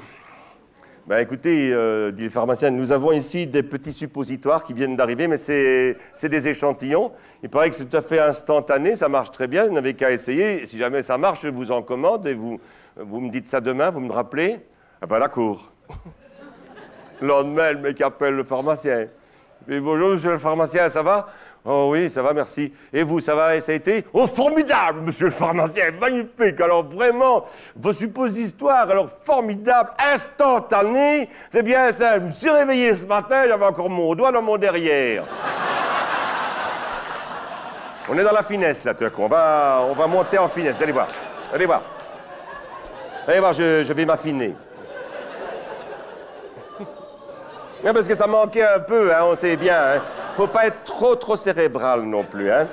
Ben écoutez, dit le pharmacien, nous avons ici des petits suppositoires qui viennent d'arriver, mais c'est des échantillons. Il paraît que c'est tout à fait instantané, ça marche très bien, vous n'avez qu'à essayer. Si jamais ça marche, je vous en commande et vous me dites ça demain, vous me rappelez. Ah ben d'accord. Le lendemain, le mec appelle le pharmacien. Il dit, bonjour monsieur le pharmacien, ça va? Oh oui, ça va, merci. Et vous, ça va, ça a été? Oh, formidable, monsieur le pharmacien, magnifique. Alors vraiment, vos suppositoires, alors formidable, instantané. C'est bien ça, je me suis réveillé ce matin, j'avais encore mon doigt dans mon derrière. On est dans la finesse, là, on va monter en finesse, allez voir. Allez voir. Allez voir, je vais m'affiner. Ouais, parce que ça manquait un peu, hein, on sait bien. Hein. Faut pas être trop cérébral non plus. Hein.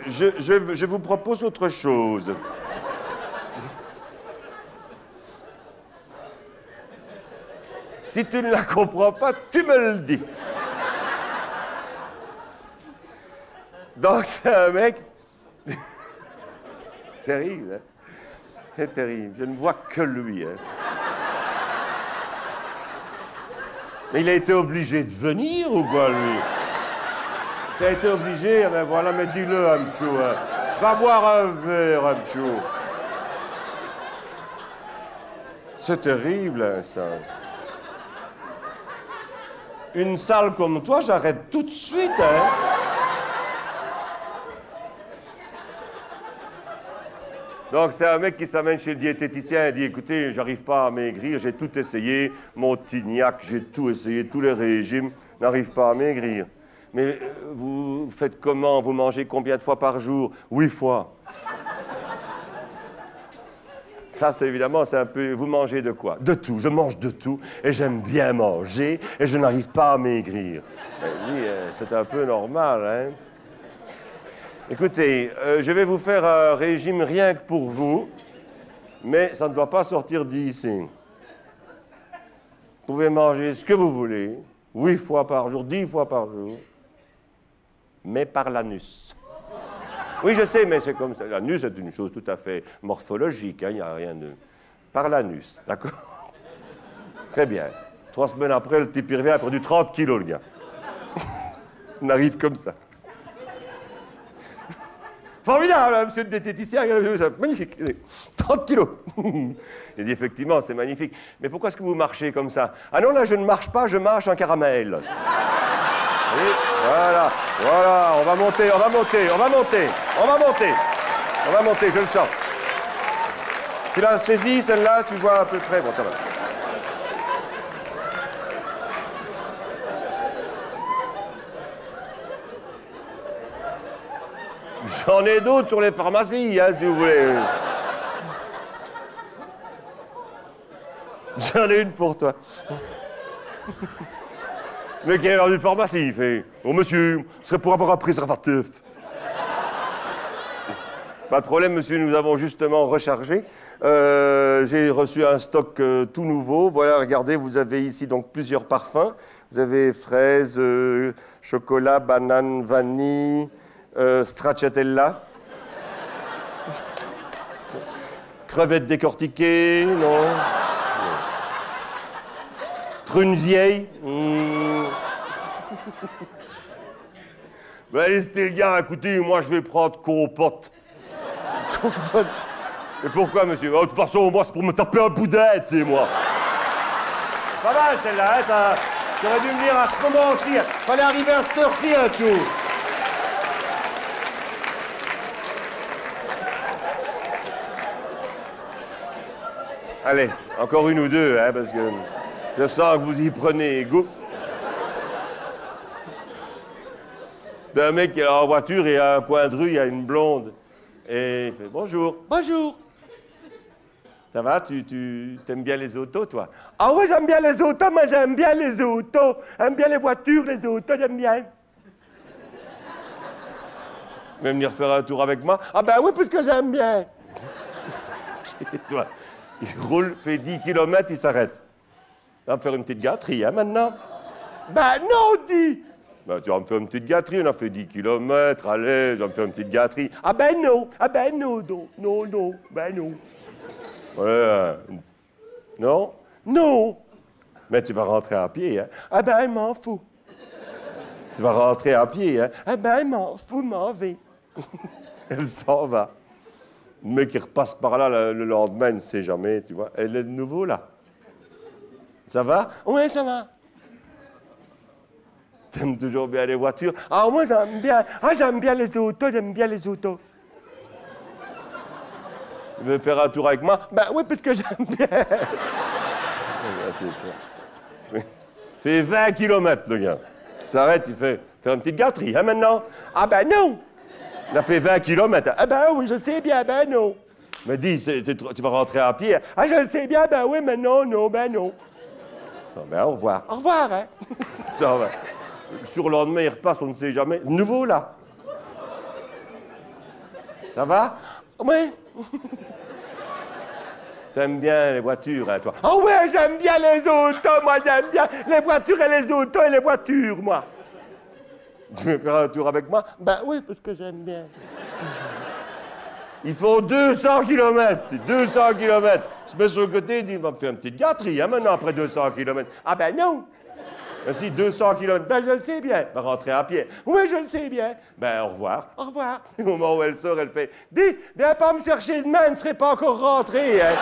Je vous propose autre chose. Si tu ne la comprends pas, tu me le dis. Donc c'est un mec... terrible, hein. C'est terrible. Je ne vois que lui, hein. Mais il a été obligé de venir ou quoi, lui? Tu as été obligé? Ben voilà, mais dis-le, Amchou. Hein. Va boire un verre, Amchou. C'est terrible, hein, ça. Une salle comme toi, j'arrête tout de suite, hein. Donc, c'est un mec qui s'amène chez le diététicien et dit, écoutez, j'arrive pas à maigrir, j'ai tout essayé, mon tignac, j'ai tout essayé, tous les régimes, n'arrive pas à maigrir. Mais vous faites comment? Vous mangez combien de fois par jour? 8 fois. Ça, c'est évidemment, c'est un peu... Vous mangez de quoi? De tout. Je mange de tout et j'aime bien manger et je n'arrive pas à maigrir. Oui, c'est un peu normal, hein? Écoutez, je vais vous faire un régime rien que pour vous, mais ça ne doit pas sortir d'ici. Vous pouvez manger ce que vous voulez, 8 fois par jour, 10 fois par jour, mais par l'anus. Oui, je sais, mais c'est comme ça. L'anus, c'est une chose tout à fait morphologique, hein, il n'y a rien de... Par l'anus, d'accord? Très bien. 3 semaines après, le type, il revient, il a perdu 30 kilos, le gars. On arrive comme ça. Formidable, monsieur le diététicien, magnifique, 30 kilos. Il dit, effectivement, c'est magnifique. Mais pourquoi est-ce que vous marchez comme ça? Ah non, là, je ne marche pas, je marche en caramel. Oui, voilà, on va monter, je le sens. Tu l'as saisie, celle-là, tu vois à peu près, bon, ça va. J'en ai d'autres sur les pharmacies, hein, si vous voulez. J'en ai une pour toi. Le mec qui est dans une pharmacie, il fait « Oh monsieur, ce serait pour avoir un préservatif. » Pas de problème, monsieur, nous avons justement rechargé. J'ai reçu un stock tout nouveau. Voilà, regardez, vous avez ici donc plusieurs parfums. Vous avez fraise, chocolat, banane, vanille... stracciatella. Crevettes décortiquées, non. Prune vieille. Ben, allez, c'était le gars, écoutez, moi je vais prendre compote. Compote. Et pourquoi, monsieur? Oh, de toute façon, moi c'est pour me taper un boudin, tu sais, moi. Pas mal celle-là, hein, ça. J'aurais dû me dire à ce moment aussi. Fallait arriver à cette heure-ci, hein, Tchou. Allez, encore une ou deux, hein, parce que je sens que vous y prenez goût. D'un mec qui est en voiture et à un coin de rue, il y a une blonde. Et il fait « Bonjour. »« Bonjour. » Ça va, tu t'aimes bien les autos, toi? Ah oui, j'aime bien les autos, moi j'aime bien les autos. J'aime bien les voitures, les autos, j'aime bien. Tu veux venir faire un tour avec moi? Ah ben oui, parce que j'aime bien. Et toi, il roule, fait 10 km, il s'arrête. On va me faire une petite gâterie, hein, maintenant? Ben non, dis! Ben tu vas me faire une petite gâterie, on a fait 10 km, allez, je vais me faire une petite gâterie. Ah ben non, non, ben non. Ouais, non? Non! Mais tu vas rentrer à pied, hein? Ah ben, m'en fous. Tu vas rentrer à pied, hein? Ah ben, m'en fous, m'en vais. Elle s'en va. Le mec qui repasse par là le lendemain, ne sait jamais, tu vois. Elle est de nouveau là. Ça va? Oui, ça va. T'aimes toujours bien les voitures? Ah, moi, j'aime bien. Ah, j'aime bien les autos, j'aime bien les autos. Tu veux faire un tour avec moi? Ben oui, parce que j'aime bien. Il fait 20 km, le gars. Il s'arrête, il fait une petite gâterie, hein, maintenant? Ah ben non! Il a fait 20 km. Ah ben oui, je sais bien, ben non. Mais dis, tu vas rentrer à pied. Ah, je le sais bien, ben oui, mais non, ben non. Ah, ben au revoir. Au revoir, hein? Ça va. Sur le lendemain, il repasse, on ne sait jamais. Nouveau, là. Ça va? Oui. T'aimes bien les voitures, hein, toi? Oh ouais, j'aime bien les autos, moi, j'aime bien les voitures et les autos et les voitures, moi. Tu veux faire un tour avec moi? Ben oui, parce que j'aime bien. Ils font 200 km, 200 km. Je me mets sur le côté, il dit, il va me faire une petite gâterie, hein, maintenant, après 200 km. Ah ben non! Ben si, 200 km, ben je le sais bien. Ben rentrer à pied. Oui, je le sais bien. Ben au revoir. Au revoir. Au moment où elle sort, elle fait, dis, viens pas me chercher demain, elle ne serait pas encore rentrée, hein.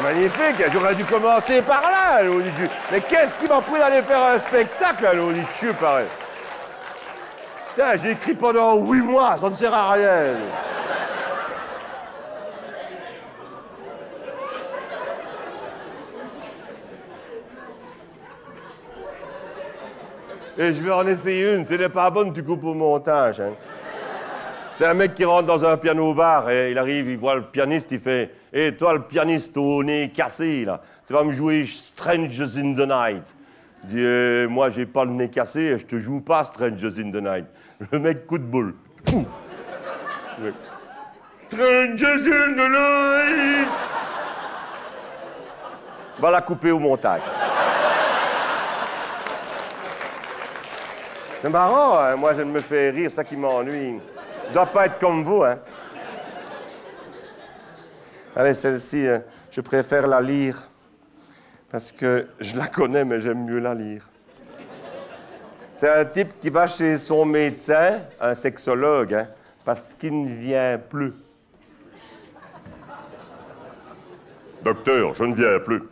Magnifique, j'aurais dû commencer par là, l'eau du cul. Mais qu'est-ce qui m'a pris d'aller faire un spectacle à l'eau du cul, pareil? Putain, j'ai écrit pendant 8 mois, ça ne sert à rien. Et je vais en essayer une, si elle n'est pas bonne, tu coupes au montage, hein. C'est un mec qui rentre dans un piano-bar et il arrive, il voit le pianiste, il fait « Hé, toi, le pianiste au nez cassé, là, tu vas me jouer Strangers in the Night. » Il dit moi, j'ai pas le nez cassé, je te joue pas Strangers in the Night. » Le mec, coup de boule. Pouf. Strangers in the Night. Va la couper au montage. C'est marrant, hein? Moi, je me fais rire, ça qui m'ennuie. Je dois pas être comme vous, hein. Allez, celle-ci, je préfère la lire. Parce que je la connais, mais j'aime mieux la lire. C'est un type qui va chez son médecin, un sexologue, hein, parce qu'il ne vient plus. Docteur, je ne viens plus.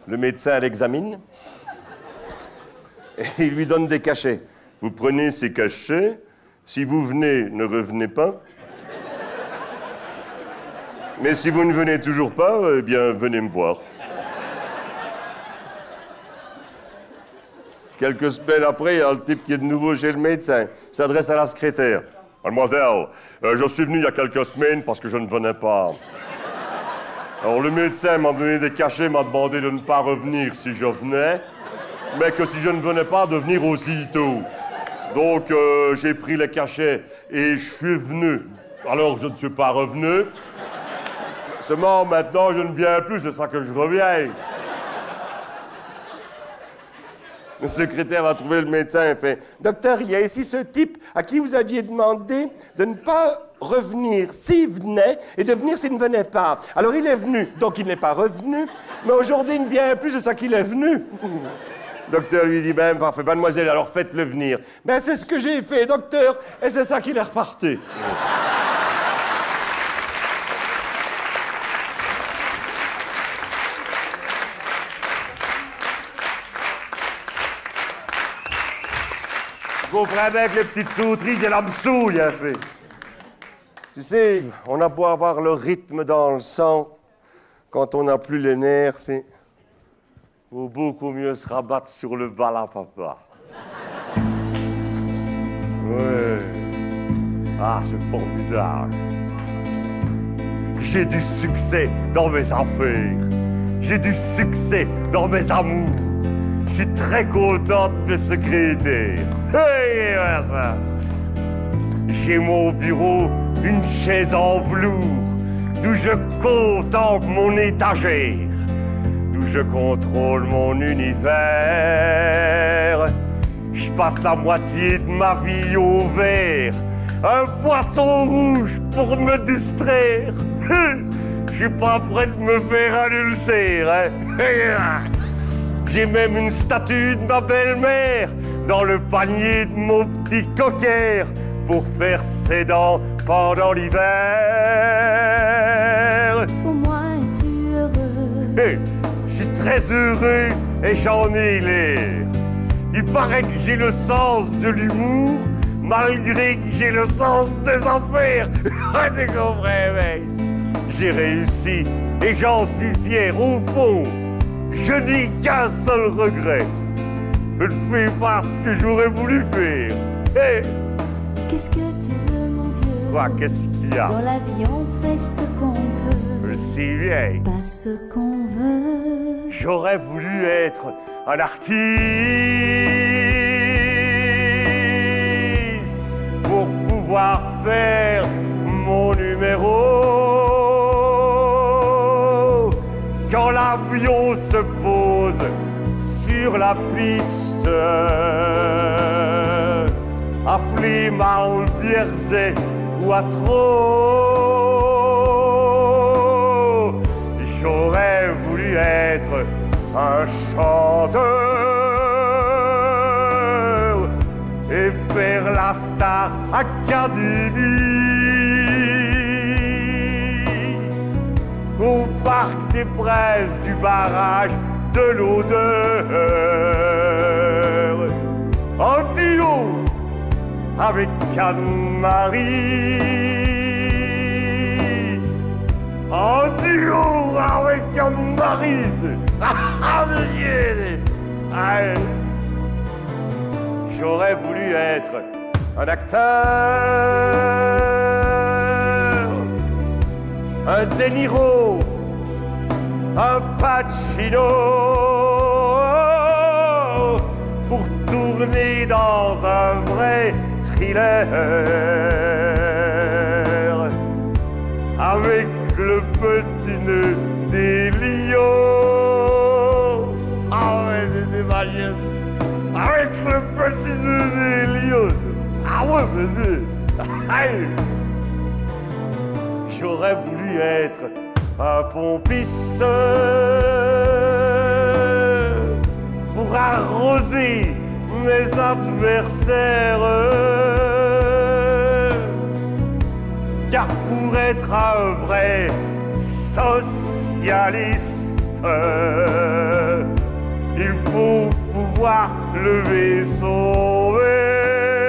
Le médecin l'examine et il lui donne des cachets. Vous prenez ces cachets, si vous venez, ne revenez pas. Mais si vous ne venez toujours pas, eh bien, venez me voir. Quelques semaines après, il y a le type qui est de nouveau chez le médecin. Il s'adresse à la secrétaire. Mademoiselle, je suis venu il y a quelques semaines parce que je ne venais pas. Alors le médecin m'a donné des cachets, m'a demandé de ne pas revenir si je venais, mais que si je ne venais pas, de venir aussitôt. Donc j'ai pris les cachets et je suis venu. Alors je ne suis pas revenu. Seulement maintenant je ne viens plus, c'est ça que je reviens. Le secrétaire va trouver le médecin et fait « Docteur, il y a ici ce type à qui vous aviez demandé de ne pas revenir s'il venait et de venir s'il ne venait pas. Alors il est venu, donc il n'est pas revenu, mais aujourd'hui il ne vient plus, c'est ça qu'il est venu. » Le docteur lui dit « Ben parfait, mademoiselle, alors faites-le venir. »« Ben c'est ce que j'ai fait, docteur, et c'est ça qu'il est reparti. » Vous comprenez avec les petites sauteries, j'ai la msouille, hein, fait. Tu sais, on a beau avoir le rythme dans le sang, quand on n'a plus les nerfs, fait. Vaut beaucoup mieux se rabattre sur le bala, papa. Ah, c'est formidable. J'ai du succès dans mes affaires. J'ai du succès dans mes amours. Je suis très content de mes secrétaires. Hey, voilà. J'ai mon bureau, une chaise en velours, d'où je contemple mon étagère, d'où je contrôle mon univers. Je passe la moitié de ma vie au vert, un poisson rouge pour me distraire. Je suis pas prêt de me faire un ulcère, hein. J'ai même une statue de ma belle-mère dans le panier de mon petit cocker pour faire ses dents pendant l'hiver. Pour moi, es-tu heureux? Hey, je suis très heureux et j'en ai l'air. Il paraît que j'ai le sens de l'humour, malgré que j'ai le sens des affaires. Tu comprends, mec? J'ai réussi et j'en suis fier. Au fond, je n'ai qu'un seul regret. Je ne fais pas ce que j'aurais voulu faire. Hey. Qu'est-ce que tu veux, mon vieux? Quoi, qu'est-ce qu'il y a? Dans la vie, on fait ce qu'on veut. Je suis vieille. Pas ce qu'on veut. J'aurais voulu être un artiste pour pouvoir faire mon numéro. Quand l'avion se pose sur la piste, à Flimm, à Albirzé ou à Trot, j'aurais voulu être un chanteur et faire la Star Academy au Parc des Princes du barrage de l'Odeur, en duo avec Anne-Marie, en duo avec Anne-Marie. J'aurais voulu être un acteur, un De Niro, un Pacino, pour tourner dans un vrai thriller avec le petit nœud des lions. Ah ouais, c'était magique. Avec le petit nœud des lions. Ah ouais, mais j'aurais voulu être un pompiste pour arroser mes adversaires. Car pour être un vrai socialiste, il faut pouvoir lever son verre.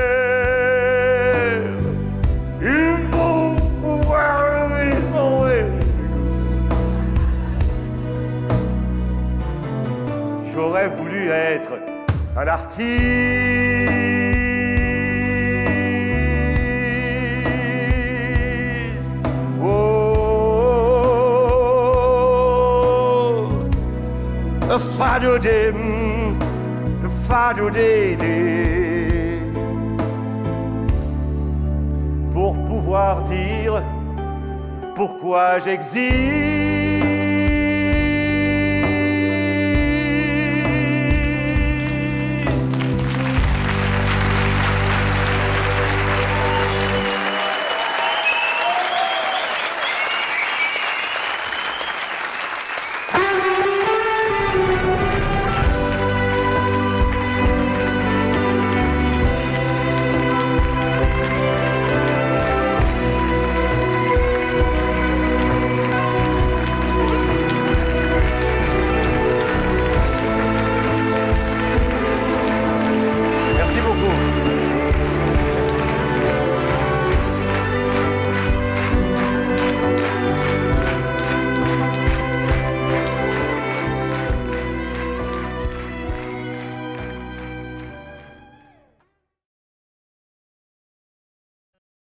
Il faut pouvoir lever son verre. J'aurais voulu être un artiste. Oh, a fado-dim, a fado-dé-dé. Pour pouvoir dire pourquoi j'existe.